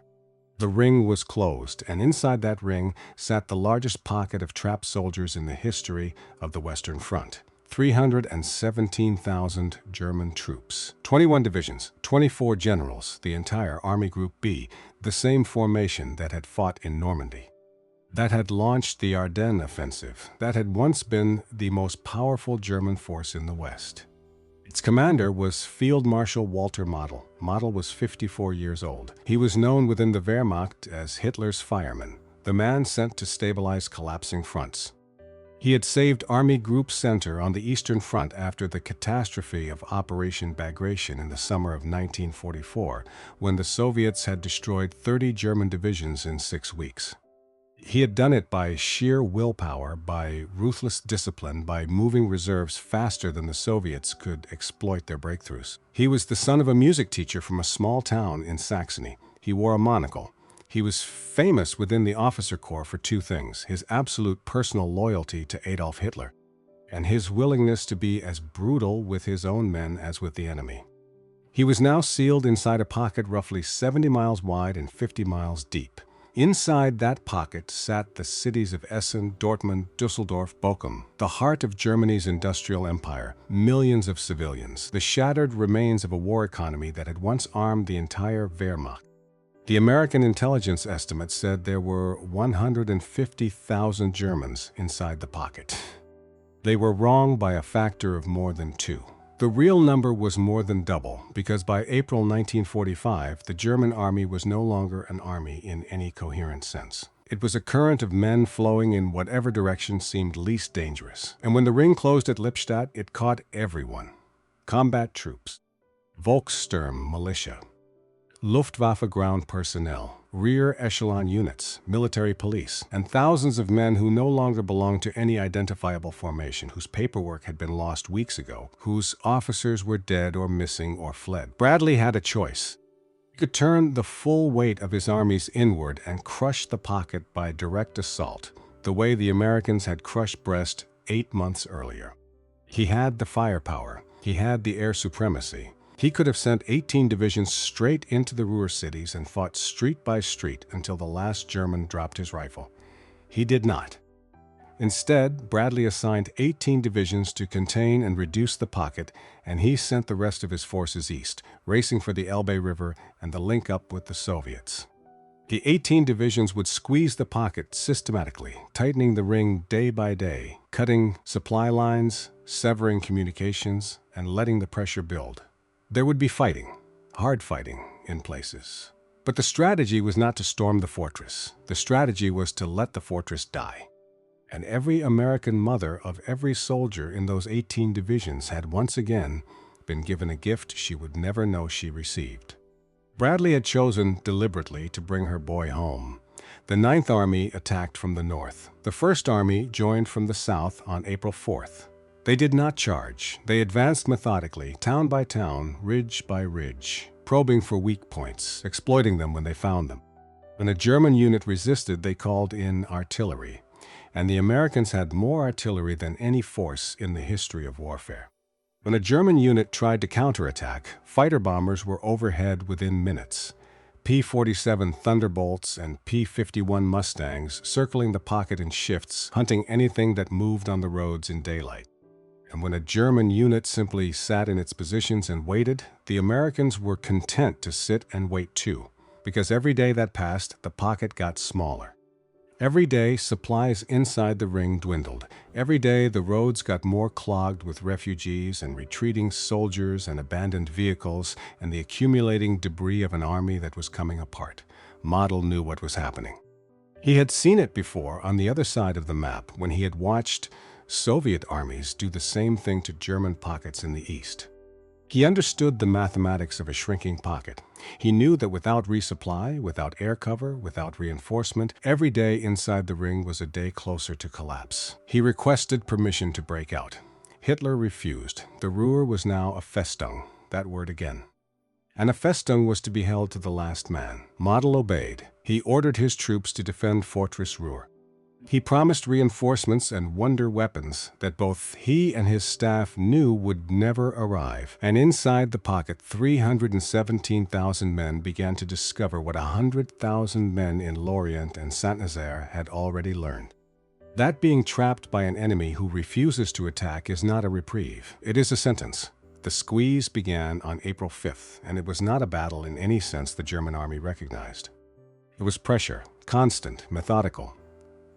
The ring was closed, and inside that ring sat the largest pocket of trapped soldiers in the history of the Western Front. 317,000 German troops, 21 divisions, 24 generals, the entire Army Group B, the same formation that had fought in Normandy, that had launched the Ardennes offensive, that had once been the most powerful German force in the West. Its commander was Field Marshal Walter Model. Model was 54 years old. He was known within the Wehrmacht as Hitler's fireman, the man sent to stabilize collapsing fronts. He had saved Army Group Center on the Eastern Front after the catastrophe of Operation Bagration in the summer of 1944, when the Soviets had destroyed 30 German divisions in 6 weeks. He had done it by sheer willpower, by ruthless discipline, by moving reserves faster than the Soviets could exploit their breakthroughs. He was the son of a music teacher from a small town in Saxony. He wore a monocle. He was famous within the officer corps for 2 things: his absolute personal loyalty to Adolf Hitler, and his willingness to be as brutal with his own men as with the enemy. He was now sealed inside a pocket roughly 70 miles wide and 50 miles deep. Inside that pocket sat the cities of Essen, Dortmund, Düsseldorf, Bochum, the heart of Germany's industrial empire, millions of civilians, the shattered remains of a war economy that had once armed the entire Wehrmacht. The American intelligence estimates said there were 150,000 Germans inside the pocket. They were wrong by a factor of more than 2. The real number was more than double, because by April 1945, the German army was no longer an army in any coherent sense. It was a current of men flowing in whatever direction seemed least dangerous. And when the ring closed at Lippstadt, it caught everyone. Combat troops, Volkssturm militia, Luftwaffe ground personnel, rear echelon units, military police, and thousands of men who no longer belonged to any identifiable formation, whose paperwork had been lost weeks ago, whose officers were dead or missing or fled. Bradley had a choice. He could turn the full weight of his armies inward and crush the pocket by direct assault, the way the Americans had crushed Brest 8 months earlier. He had the firepower. He had the air supremacy. He could have sent 18 divisions straight into the Ruhr cities and fought street by street until the last German dropped his rifle. He did not. Instead, Bradley assigned 18 divisions to contain and reduce the pocket, and he sent the rest of his forces east, racing for the Elbe River and the link up with the Soviets. The 18 divisions would squeeze the pocket systematically, tightening the ring day by day, cutting supply lines, severing communications, and letting the pressure build. There would be fighting, hard fighting in places. But the strategy was not to storm the fortress. The strategy was to let the fortress die. And every American mother of every soldier in those 18 divisions had once again been given a gift she would never know she received. Bradley had chosen deliberately to bring her boy home. The 9th Army attacked from the north. The 1st Army joined from the south on April 4th. They did not charge. They advanced methodically, town by town, ridge by ridge, probing for weak points, exploiting them when they found them. When a German unit resisted, they called in artillery, and the Americans had more artillery than any force in the history of warfare. When a German unit tried to counterattack, fighter bombers were overhead within minutes. P-47 Thunderbolts and P-51 Mustangs circling the pocket in shifts, hunting anything that moved on the roads in daylight. And when a German unit simply sat in its positions and waited, the Americans were content to sit and wait too, because every day that passed, the pocket got smaller. Every day, supplies inside the ring dwindled. Every day, the roads got more clogged with refugees and retreating soldiers and abandoned vehicles and the accumulating debris of an army that was coming apart. Model knew what was happening. He had seen it before on the other side of the map when he had watched Soviet armies do the same thing to German pockets in the east. He understood the mathematics of a shrinking pocket. He knew that without resupply, without air cover, without reinforcement, every day inside the ring was a day closer to collapse. He requested permission to break out. Hitler refused. The Ruhr was now a Festung, that word again. And a Festung was to be held to the last man. Model obeyed. He ordered his troops to defend Fortress Ruhr. He promised reinforcements and wonder weapons that both he and his staff knew would never arrive. And inside the pocket, 317,000 men began to discover what 100,000 men in Lorient and Saint-Nazaire had already learned. That being trapped by an enemy who refuses to attack is not a reprieve. It is a sentence. The squeeze began on April 5th, and it was not a battle in any sense the German army recognized. It was pressure, constant, methodical,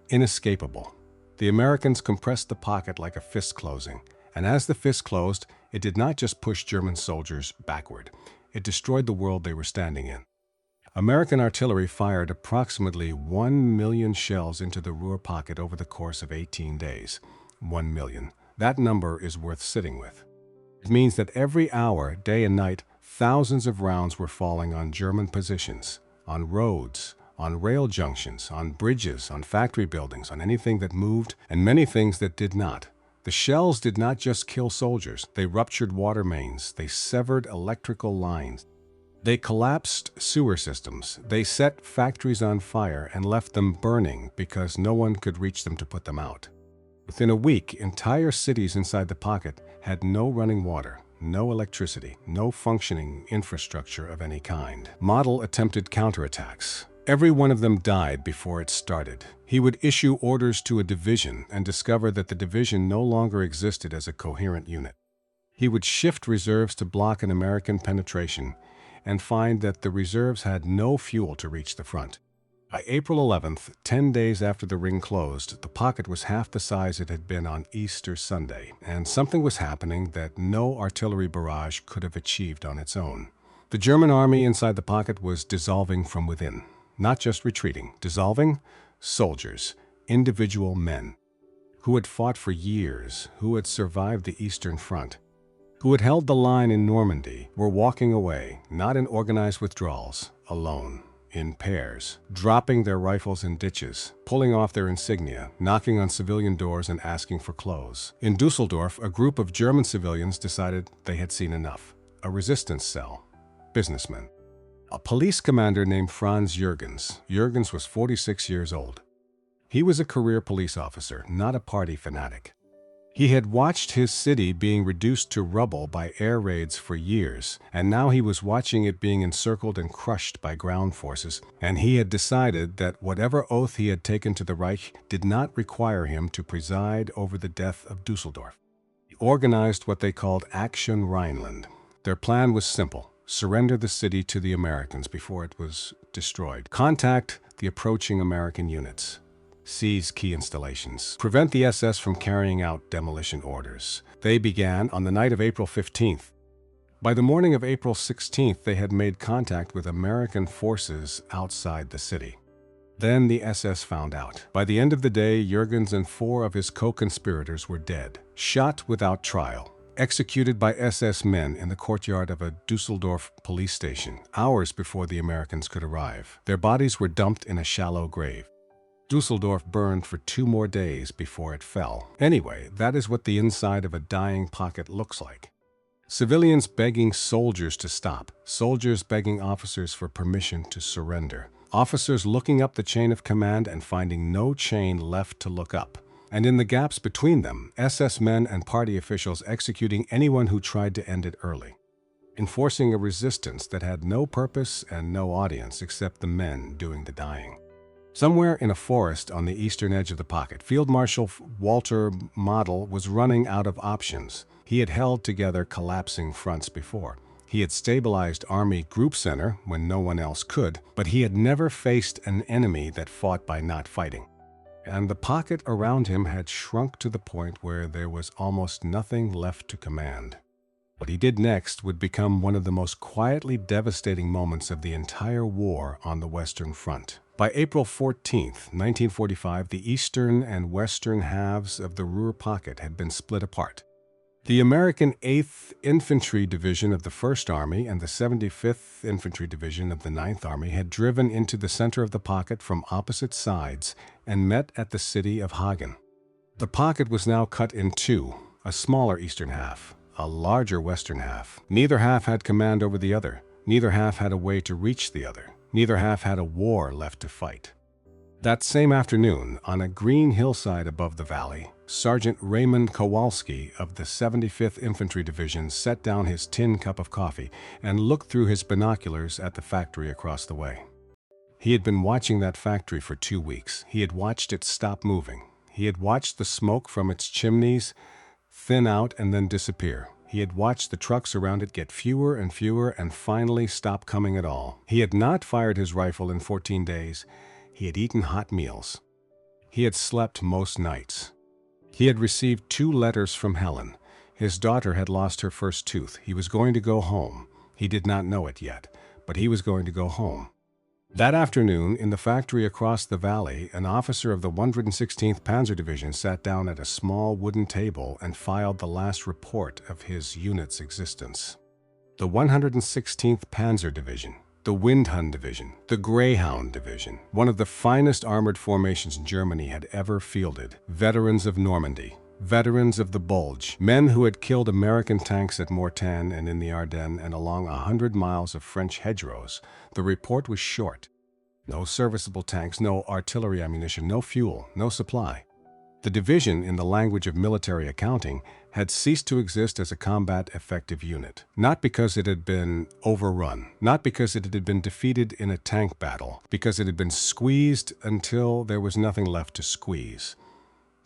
inescapable. The Americans compressed the pocket like a fist closing, and as the fist closed, it did not just push German soldiers backward. It destroyed the world they were standing in. American artillery fired approximately 1 million shells into the Ruhr pocket over the course of 18 days. 1 million. That number is worth sitting with. It means that every hour, day and night, thousands of rounds were falling on German positions, on roads, on rail junctions, on bridges, on factory buildings, on anything that moved, and many things that did not. The shells did not just kill soldiers. They ruptured water mains. They severed electrical lines. They collapsed sewer systems. They set factories on fire and left them burning because no one could reach them to put them out. Within a week, entire cities inside the pocket had no running water, no electricity, no functioning infrastructure of any kind. Model attempted counterattacks. Every one of them died before it started. He would issue orders to a division and discover that the division no longer existed as a coherent unit. He would shift reserves to block an American penetration and find that the reserves had no fuel to reach the front. By April 11th, 10 days after the ring closed, the pocket was half the size it had been on Easter Sunday, and something was happening that no artillery barrage could have achieved on its own. The German army inside the pocket was dissolving from within. Not just retreating, dissolving. Soldiers, individual men, who had fought for years, who had survived the Eastern Front, who had held the line in Normandy, were walking away, not in organized withdrawals, alone, in pairs, dropping their rifles in ditches, pulling off their insignia, knocking on civilian doors and asking for clothes. In Dusseldorf, a group of German civilians decided they had seen enough. A resistance cell. Businessmen. A police commander named Franz Jürgens. Jürgens was 46 years old. He was a career police officer, not a party fanatic. He had watched his city being reduced to rubble by air raids for years, and now he was watching it being encircled and crushed by ground forces, and he had decided that whatever oath he had taken to the Reich did not require him to preside over the death of Dusseldorf. He organized what they called Action Rhineland. Their plan was simple: surrender the city to the Americans before it was destroyed. Contact the approaching American units. Seize key installations. Prevent the SS from carrying out demolition orders. They began on the night of April 15th. By the morning of April 16th, they had made contact with American forces outside the city. Then the SS found out. By the end of the day, Jürgens and 4 of his co-conspirators were dead, shot without trial, executed by SS men in the courtyard of a Dusseldorf police station, hours before the Americans could arrive. Their bodies were dumped in a shallow grave. Dusseldorf burned for 2 more days before it fell. Anyway, that is what the inside of a dying pocket looks like. Civilians begging soldiers to stop, soldiers begging officers for permission to surrender, officers looking up the chain of command and finding no chain left to look up. And in the gaps between them, SS men and party officials executing anyone who tried to end it early, enforcing a resistance that had no purpose and no audience except the men doing the dying. Somewhere in a forest on the eastern edge of the pocket, Field Marshal Walter Model was running out of options. He had held together collapsing fronts before. He had stabilized Army Group Center when no one else could, but he had never faced an enemy that fought by not fighting. And the pocket around him had shrunk to the point where there was almost nothing left to command. What he did next would become one of the most quietly devastating moments of the entire war on the Western Front. By April 14th, 1945, the eastern and western halves of the Ruhr pocket had been split apart. The American 8th Infantry Division of the 1st Army and the 75th Infantry Division of the 9th Army had driven into the center of the pocket from opposite sides and met at the city of Hagen. The pocket was now cut in 2, a smaller eastern half, a larger western half. Neither half had command over the other. Neither half had a way to reach the other. Neither half had a war left to fight. That same afternoon, on a green hillside above the valley, Sergeant Raymond Kowalski of the 75th Infantry Division set down his tin cup of coffee and looked through his binoculars at the factory across the way. He had been watching that factory for 2 weeks. He had watched it stop moving. He had watched the smoke from its chimneys thin out and then disappear. He had watched the trucks around it get fewer and fewer and finally stop coming at all. He had not fired his rifle in 14 days. He had eaten hot meals. He had slept most nights. He had received 2 letters from Helen. His daughter had lost her first tooth. He was going to go home. He did not know it yet, but he was going to go home. That afternoon, in the factory across the valley, an officer of the 116th Panzer Division sat down at a small wooden table and filed the last report of his unit's existence. The 116th Panzer Division, the Windhund Division, the Greyhound Division, one of the finest armored formations Germany had ever fielded, veterans of Normandy, veterans of the Bulge, men who had killed American tanks at Mortain and in the Ardennes and along 100 miles of French hedgerows. The report was short. No serviceable tanks, no artillery ammunition, no fuel, no supply. The division, in the language of military accounting, had ceased to exist as a combat effective unit, not because it had been overrun, not because it had been defeated in a tank battle, because it had been squeezed until there was nothing left to squeeze.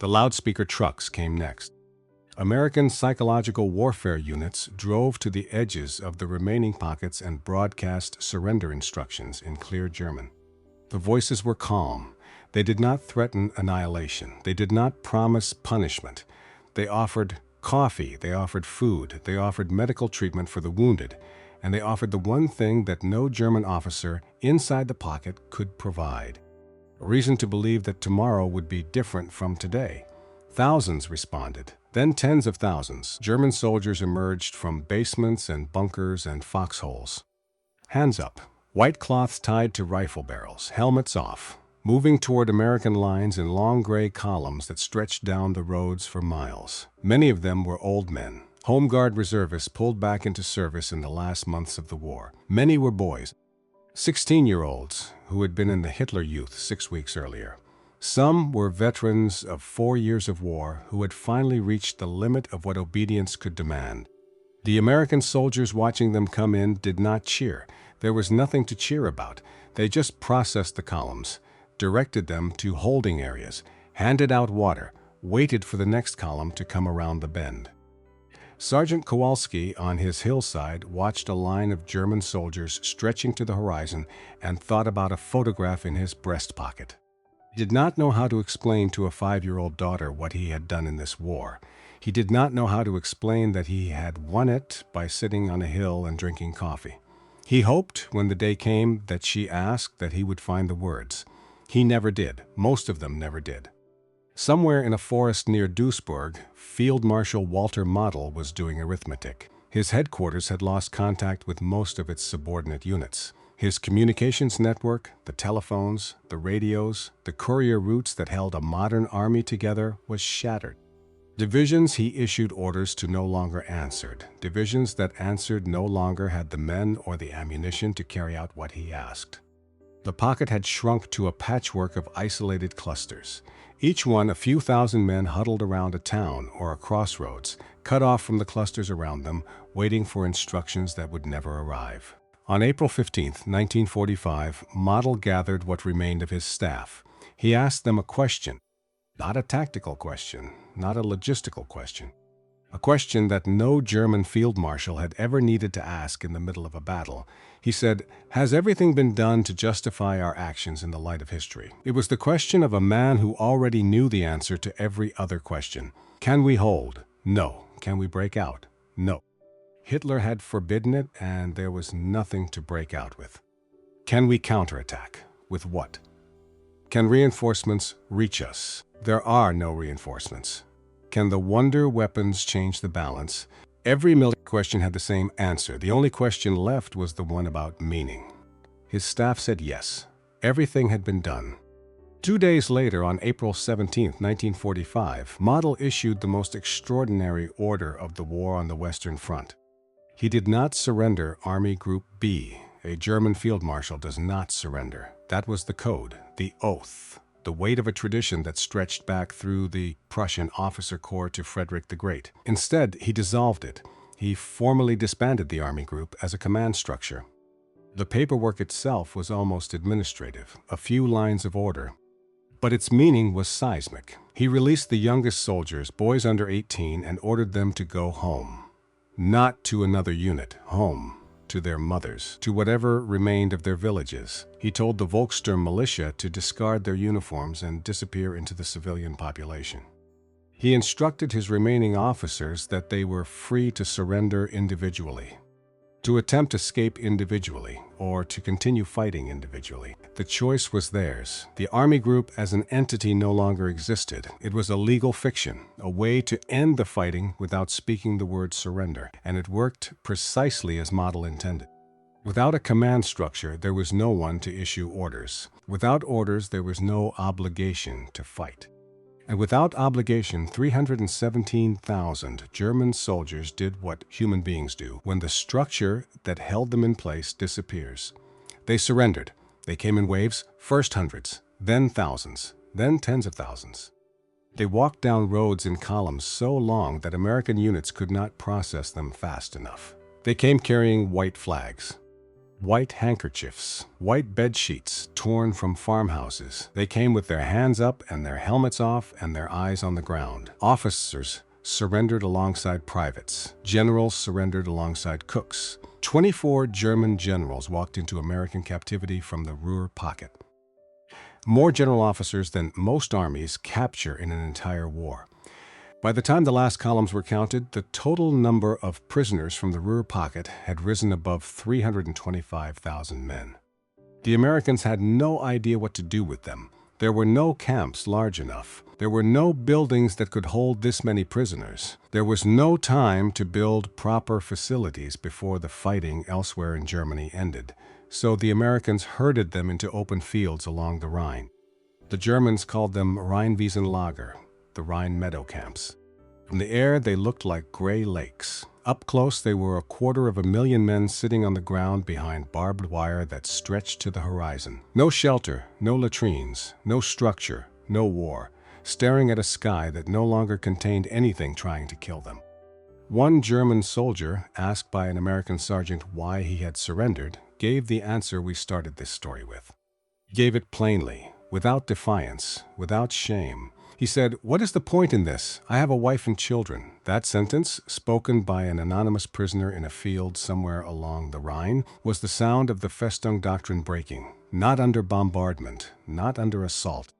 The loudspeaker trucks came next. American psychological warfare units drove to the edges of the remaining pockets and broadcast surrender instructions in clear German. The voices were calm. They did not threaten annihilation. They did not promise punishment. They offered coffee, they offered food, they offered medical treatment for the wounded, and they offered the one thing that no German officer inside the pocket could provide: a reason to believe that tomorrow would be different from today. Thousands responded, then tens of thousands. German soldiers emerged from basements and bunkers and foxholes. Hands up, white cloths tied to rifle barrels, helmets off, moving toward American lines in long gray columns that stretched down the roads for miles. Many of them were old men, Home Guard reservists pulled back into service in the last months of the war. Many were boys, 16-year-olds who had been in the Hitler Youth 6 weeks earlier. Some were veterans of 4 years of war who had finally reached the limit of what obedience could demand. The American soldiers watching them come in did not cheer. There was nothing to cheer about. They just processed the columns, directed them to holding areas, handed out water, waited for the next column to come around the bend. Sergeant Kowalski on his hillside watched a line of German soldiers stretching to the horizon and thought about a photograph in his breast pocket. He did not know how to explain to a 5-year-old daughter what he had done in this war. He did not know how to explain that he had won it by sitting on a hill and drinking coffee. He hoped, when the day came that she asked, that he would find the words. He never did. Most of them never did. Somewhere in a forest near Duisburg, Field Marshal Walter Model was doing arithmetic. His headquarters had lost contact with most of its subordinate units. His communications network, the telephones, the radios, the courier routes that held a modern army together was shattered. Divisions he issued orders to no longer answered. Divisions that answered no longer had the men or the ammunition to carry out what he asked. The pocket had shrunk to a patchwork of isolated clusters. Each one a few thousand men huddled around a town or a crossroads, cut off from the clusters around them, waiting for instructions that would never arrive. On April 15, 1945, Model gathered what remained of his staff. He asked them a question, not a tactical question, not a logistical question, a question that no German field marshal had ever needed to ask in the middle of a battle. He said, "Has everything been done to justify our actions in the light of history?" It was the question of a man who already knew the answer to every other question. Can we hold? No. Can we break out? No. Hitler had forbidden it, and there was nothing to break out with. Can we counterattack? With what? Can reinforcements reach us? There are no reinforcements. Can the wonder weapons change the balance? Every military question had the same answer. The only question left was the one about meaning. His staff said yes. Everything had been done. 2 days later, on April 17, 1945, Model issued the most extraordinary order of the war on the Western Front. He did not surrender Army Group B. A German field marshal does not surrender. That was the code, the oath, the weight of a tradition that stretched back through the Prussian officer corps to Frederick the Great. Instead, he dissolved it. He formally disbanded the Army Group as a command structure. The paperwork itself was almost administrative, a few lines of order. But its meaning was seismic. He released the youngest soldiers, boys under 18, and ordered them to go home. Not to another unit, home. To their mothers, to whatever remained of their villages. He told the Volkssturm militia to discard their uniforms and disappear into the civilian population. He instructed his remaining officers that they were free to surrender individually, to attempt escape individually, or to continue fighting individually. The choice was theirs. The Army Group as an entity no longer existed. It was a legal fiction, a way to end the fighting without speaking the word surrender, and it worked precisely as Model intended. Without a command structure, there was no one to issue orders. Without orders, there was no obligation to fight. And without obligation, 317,000 German soldiers did what human beings do when the structure that held them in place disappears. They surrendered. They came in waves, first hundreds, then thousands, then tens of thousands. They walked down roads in columns so long that American units could not process them fast enough. They came carrying white flags, white handkerchiefs, white bed sheets torn from farmhouses. They came with their hands up and their helmets off and their eyes on the ground. Officers surrendered alongside privates. Generals surrendered alongside cooks. 24 German generals walked into American captivity from the Ruhr pocket. more general officers than most armies capture in an entire war. By the time the last columns were counted, the total number of prisoners from the Ruhr pocket had risen above 325,000 men. The Americans had no idea what to do with them. There were no camps large enough. There were no buildings that could hold this many prisoners. There was no time to build proper facilities before the fighting elsewhere in Germany ended, so the Americans herded them into open fields along the Rhine. The Germans called them Rheinwiesenlager, the Rhine meadow camps. From the air, they looked like gray lakes. Up close, they were 250,000 men sitting on the ground behind barbed wire that stretched to the horizon. No shelter, no latrines, no structure, no war, staring at a sky that no longer contained anything trying to kill them. One German soldier, asked by an American sergeant why he had surrendered, gave the answer we started this story with. He gave it plainly, without defiance, without shame. He said, "What is the point in this? I have a wife and children." That sentence, spoken by an anonymous prisoner in a field somewhere along the Rhine, was the sound of the Festung Doctrine breaking, not under bombardment, not under assault,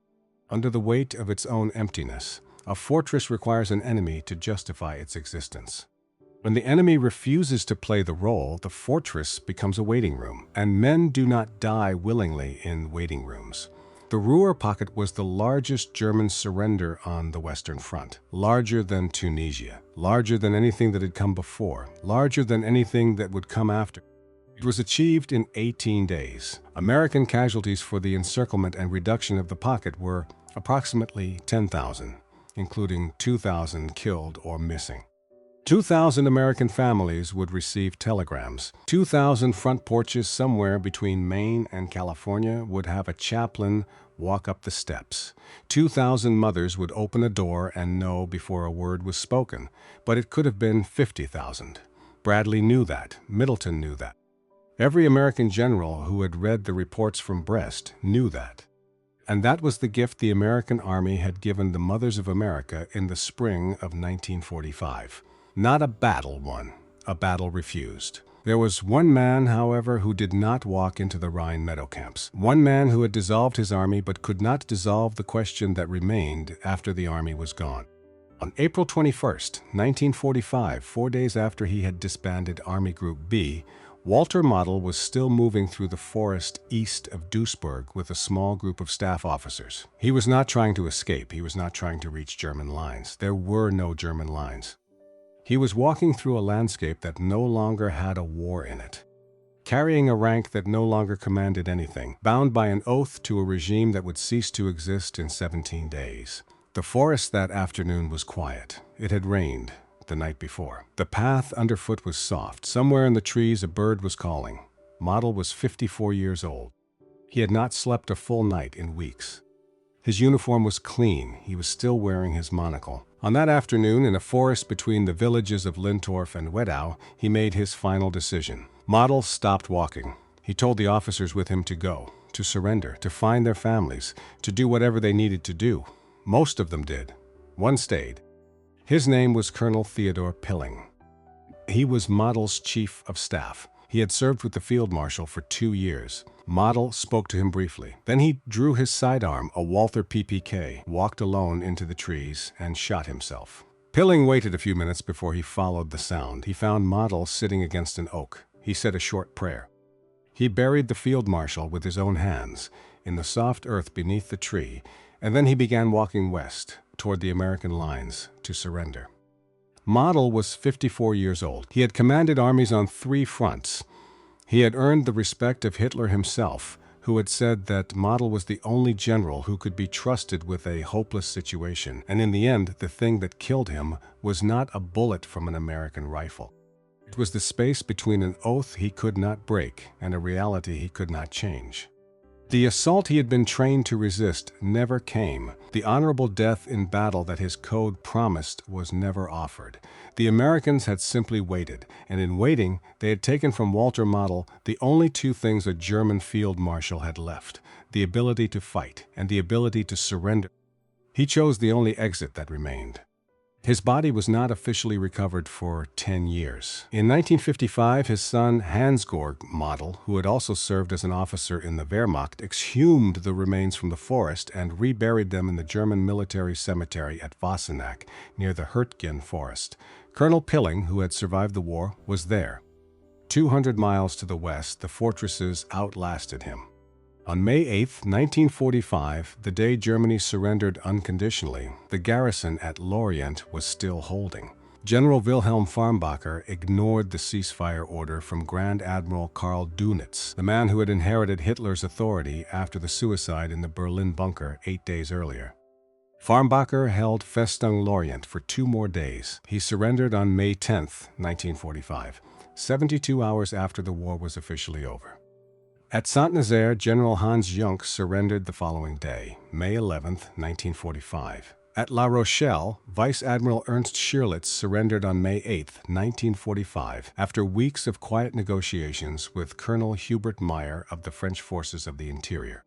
under the weight of its own emptiness. A fortress requires an enemy to justify its existence. When the enemy refuses to play the role, the fortress becomes a waiting room, and men do not die willingly in waiting rooms. The Ruhr pocket was the largest German surrender on the Western Front, larger than Tunisia, larger than anything that had come before, larger than anything that would come after. It was achieved in 18 days. American casualties for the encirclement and reduction of the pocket were approximately 10,000, including 2,000 killed or missing. 2,000 American families would receive telegrams. 2,000 front porches somewhere between Maine and California would have a chaplain walk up the steps. 2,000 mothers would open a door and know before a word was spoken, but it could have been 50,000. Bradley knew that. Middleton knew that. Every American general who had read the reports from Brest knew that. And that was the gift the American Army had given the mothers of America in the spring of 1945. Not a battle won, a battle refused. There was one man, however, who did not walk into the Rhine meadow camps. One man who had dissolved his army but could not dissolve the question that remained after the army was gone. On April 21st, 1945, 4 days after he had disbanded Army Group B, Walter Model was still moving through the forest east of Duisburg with a small group of staff officers. He was not trying to escape. He was not trying to reach German lines. There were no German lines. He was walking through a landscape that no longer had a war in it, carrying a rank that no longer commanded anything, bound by an oath to a regime that would cease to exist in 17 days. The forest that afternoon was quiet. It had rained the night before. The path underfoot was soft. Somewhere in the trees a bird was calling. Model was 54 years old. He had not slept a full night in weeks. His uniform was clean. He was still wearing his monocle. On that afternoon, in a forest between the villages of Lintorf and Wedau, he made his final decision. Model stopped walking. He told the officers with him to go, to surrender, to find their families, to do whatever they needed to do. Most of them did. One stayed. His name was Colonel Theodore Pilling. He was Model's chief of staff. He had served with the Field Marshal for 2 years. Model spoke to him briefly. Then he drew his sidearm, a Walther PPK, walked alone into the trees, and shot himself. Pilling waited a few minutes before he followed the sound. He found Model sitting against an oak. He said a short prayer. He buried the Field Marshal with his own hands in the soft earth beneath the tree, and then he began walking west toward the American lines to surrender. Model was 54 years old. He had commanded armies on 3 fronts. He had earned the respect of Hitler himself, who had said that Model was the only general who could be trusted with a hopeless situation, and in the end, the thing that killed him was not a bullet from an American rifle. It was the space between an oath he could not break and a reality he could not change. The assault he had been trained to resist never came. The honorable death in battle that his code promised was never offered. The Americans had simply waited, and in waiting, they had taken from Walter Model the only 2 things a German field marshal had left: the ability to fight and the ability to surrender. He chose the only exit that remained. His body was not officially recovered for 10 years. In 1955, his son Hans-Georg Model, who had also served as an officer in the Wehrmacht, exhumed the remains from the forest and reburied them in the German military cemetery at Wassenach, near the Hürtgen forest. Colonel Pilling, who had survived the war, was there. 200 miles to the west, the fortresses outlasted him. On May 8, 1945, the day Germany surrendered unconditionally, the garrison at Lorient was still holding. General Wilhelm Farnbacher ignored the ceasefire order from Grand Admiral Karl Dönitz, the man who had inherited Hitler's authority after the suicide in the Berlin bunker 8 days earlier. Farnbacher held Festung Lorient for 2 more days. He surrendered on May 10, 1945, 72 hours after the war was officially over. At Saint-Nazaire, General Hans Junk surrendered the following day, May 11, 1945. At La Rochelle, Vice Admiral Ernst Schirlitz surrendered on May 8, 1945, after weeks of quiet negotiations with Colonel Hubert Meyer of the French Forces of the Interior.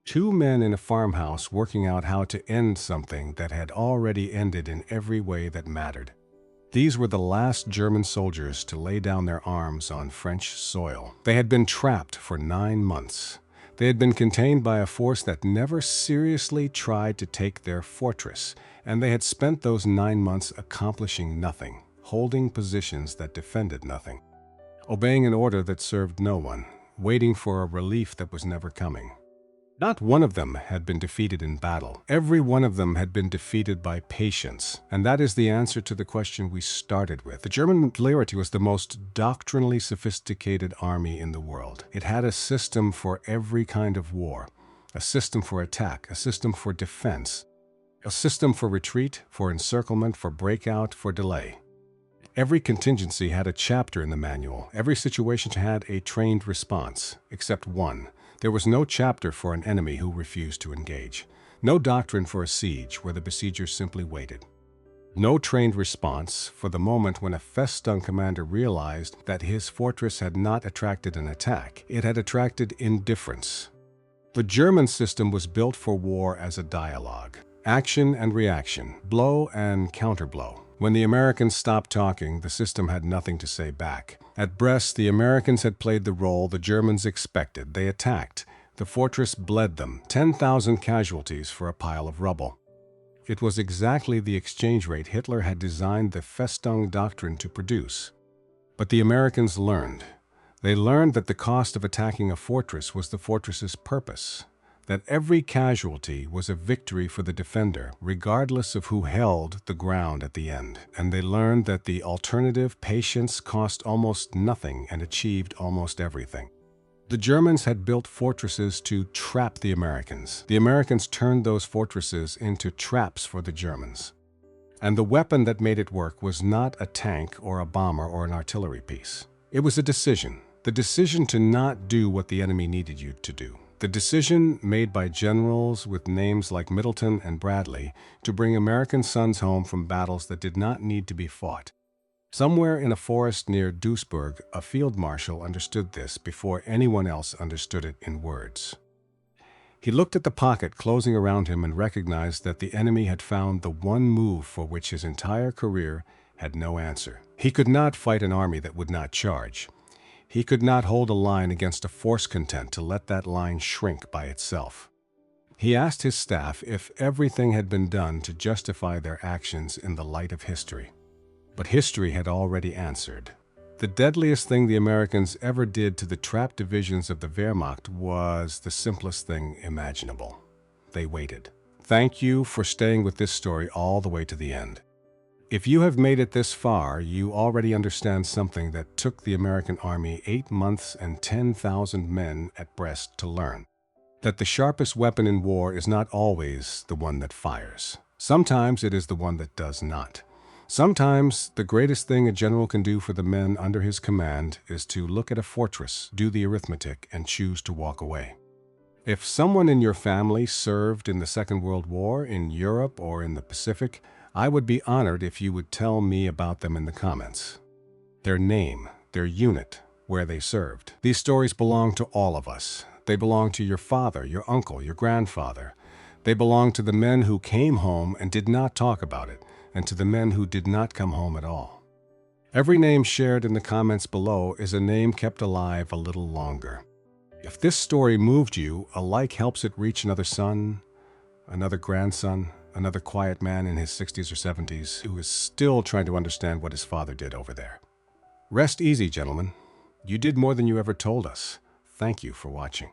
2 men in a farmhouse working out how to end something that had already ended in every way that mattered. These were the last German soldiers to lay down their arms on French soil. They had been trapped for 9 months. They had been contained by a force that never seriously tried to take their fortress, and they had spent those 9 months accomplishing nothing, holding positions that defended nothing, obeying an order that served no one, waiting for a relief that was never coming. Not one of them had been defeated in battle. Every one of them had been defeated by patience. And that is the answer to the question we started with. The German Lehrerty was the most doctrinally sophisticated army in the world. It had a system for every kind of war, a system for attack, a system for defense, a system for retreat, for encirclement, for breakout, for delay. Every contingency had a chapter in the manual. Every situation had a trained response, except one. There was no chapter for an enemy who refused to engage. No doctrine for a siege where the besiegers simply waited. No trained response for the moment when a Festung commander realized that his fortress had not attracted an attack. It had attracted indifference. The German system was built for war as a dialogue. Action and reaction, blow and counterblow. When the Americans stopped talking, the system had nothing to say back. At Brest, the Americans had played the role the Germans expected. They attacked. The fortress bled them, 10,000 casualties for a pile of rubble. It was exactly the exchange rate Hitler had designed the Festung Doctrine to produce. But the Americans learned. They learned that the cost of attacking a fortress was the fortress's purpose, that every casualty was a victory for the defender, regardless of who held the ground at the end. And they learned that the alternative, patience, cost almost nothing and achieved almost everything. The Germans had built fortresses to trap the Americans. The Americans turned those fortresses into traps for the Germans. And the weapon that made it work was not a tank or a bomber or an artillery piece. It was a decision. The decision to not do what the enemy needed you to do. The decision made by generals with names like Middleton and Bradley to bring American sons home from battles that did not need to be fought. Somewhere in a forest near Duisburg, a field marshal understood this before anyone else understood it in words. He looked at the pocket closing around him and recognized that the enemy had found the one move for which his entire career had no answer. He could not fight an army that would not charge. He could not hold a line against a force content to let that line shrink by itself. He asked his staff if everything had been done to justify their actions in the light of history. But history had already answered. The deadliest thing the Americans ever did to the trapped divisions of the Wehrmacht was the simplest thing imaginable. They waited. Thank you for staying with this story all the way to the end. If you have made it this far, you already understand something that took the American Army 8 months and 10,000 men at Brest to learn. That the sharpest weapon in war is not always the one that fires. Sometimes it is the one that does not. Sometimes the greatest thing a general can do for the men under his command is to look at a fortress, do the arithmetic, and choose to walk away. If someone in your family served in the Second World War, in Europe, or in the Pacific, I would be honored if you would tell me about them in the comments. Their name, their unit, where they served. These stories belong to all of us. They belong to your father, your uncle, your grandfather. They belong to the men who came home and did not talk about it, and to the men who did not come home at all. Every name shared in the comments below is a name kept alive a little longer. If this story moved you, a like helps it reach another son, another grandson, another quiet man in his 60s or 70s who is still trying to understand what his father did over there. Rest easy, gentlemen. You did more than you ever told us. Thank you for watching.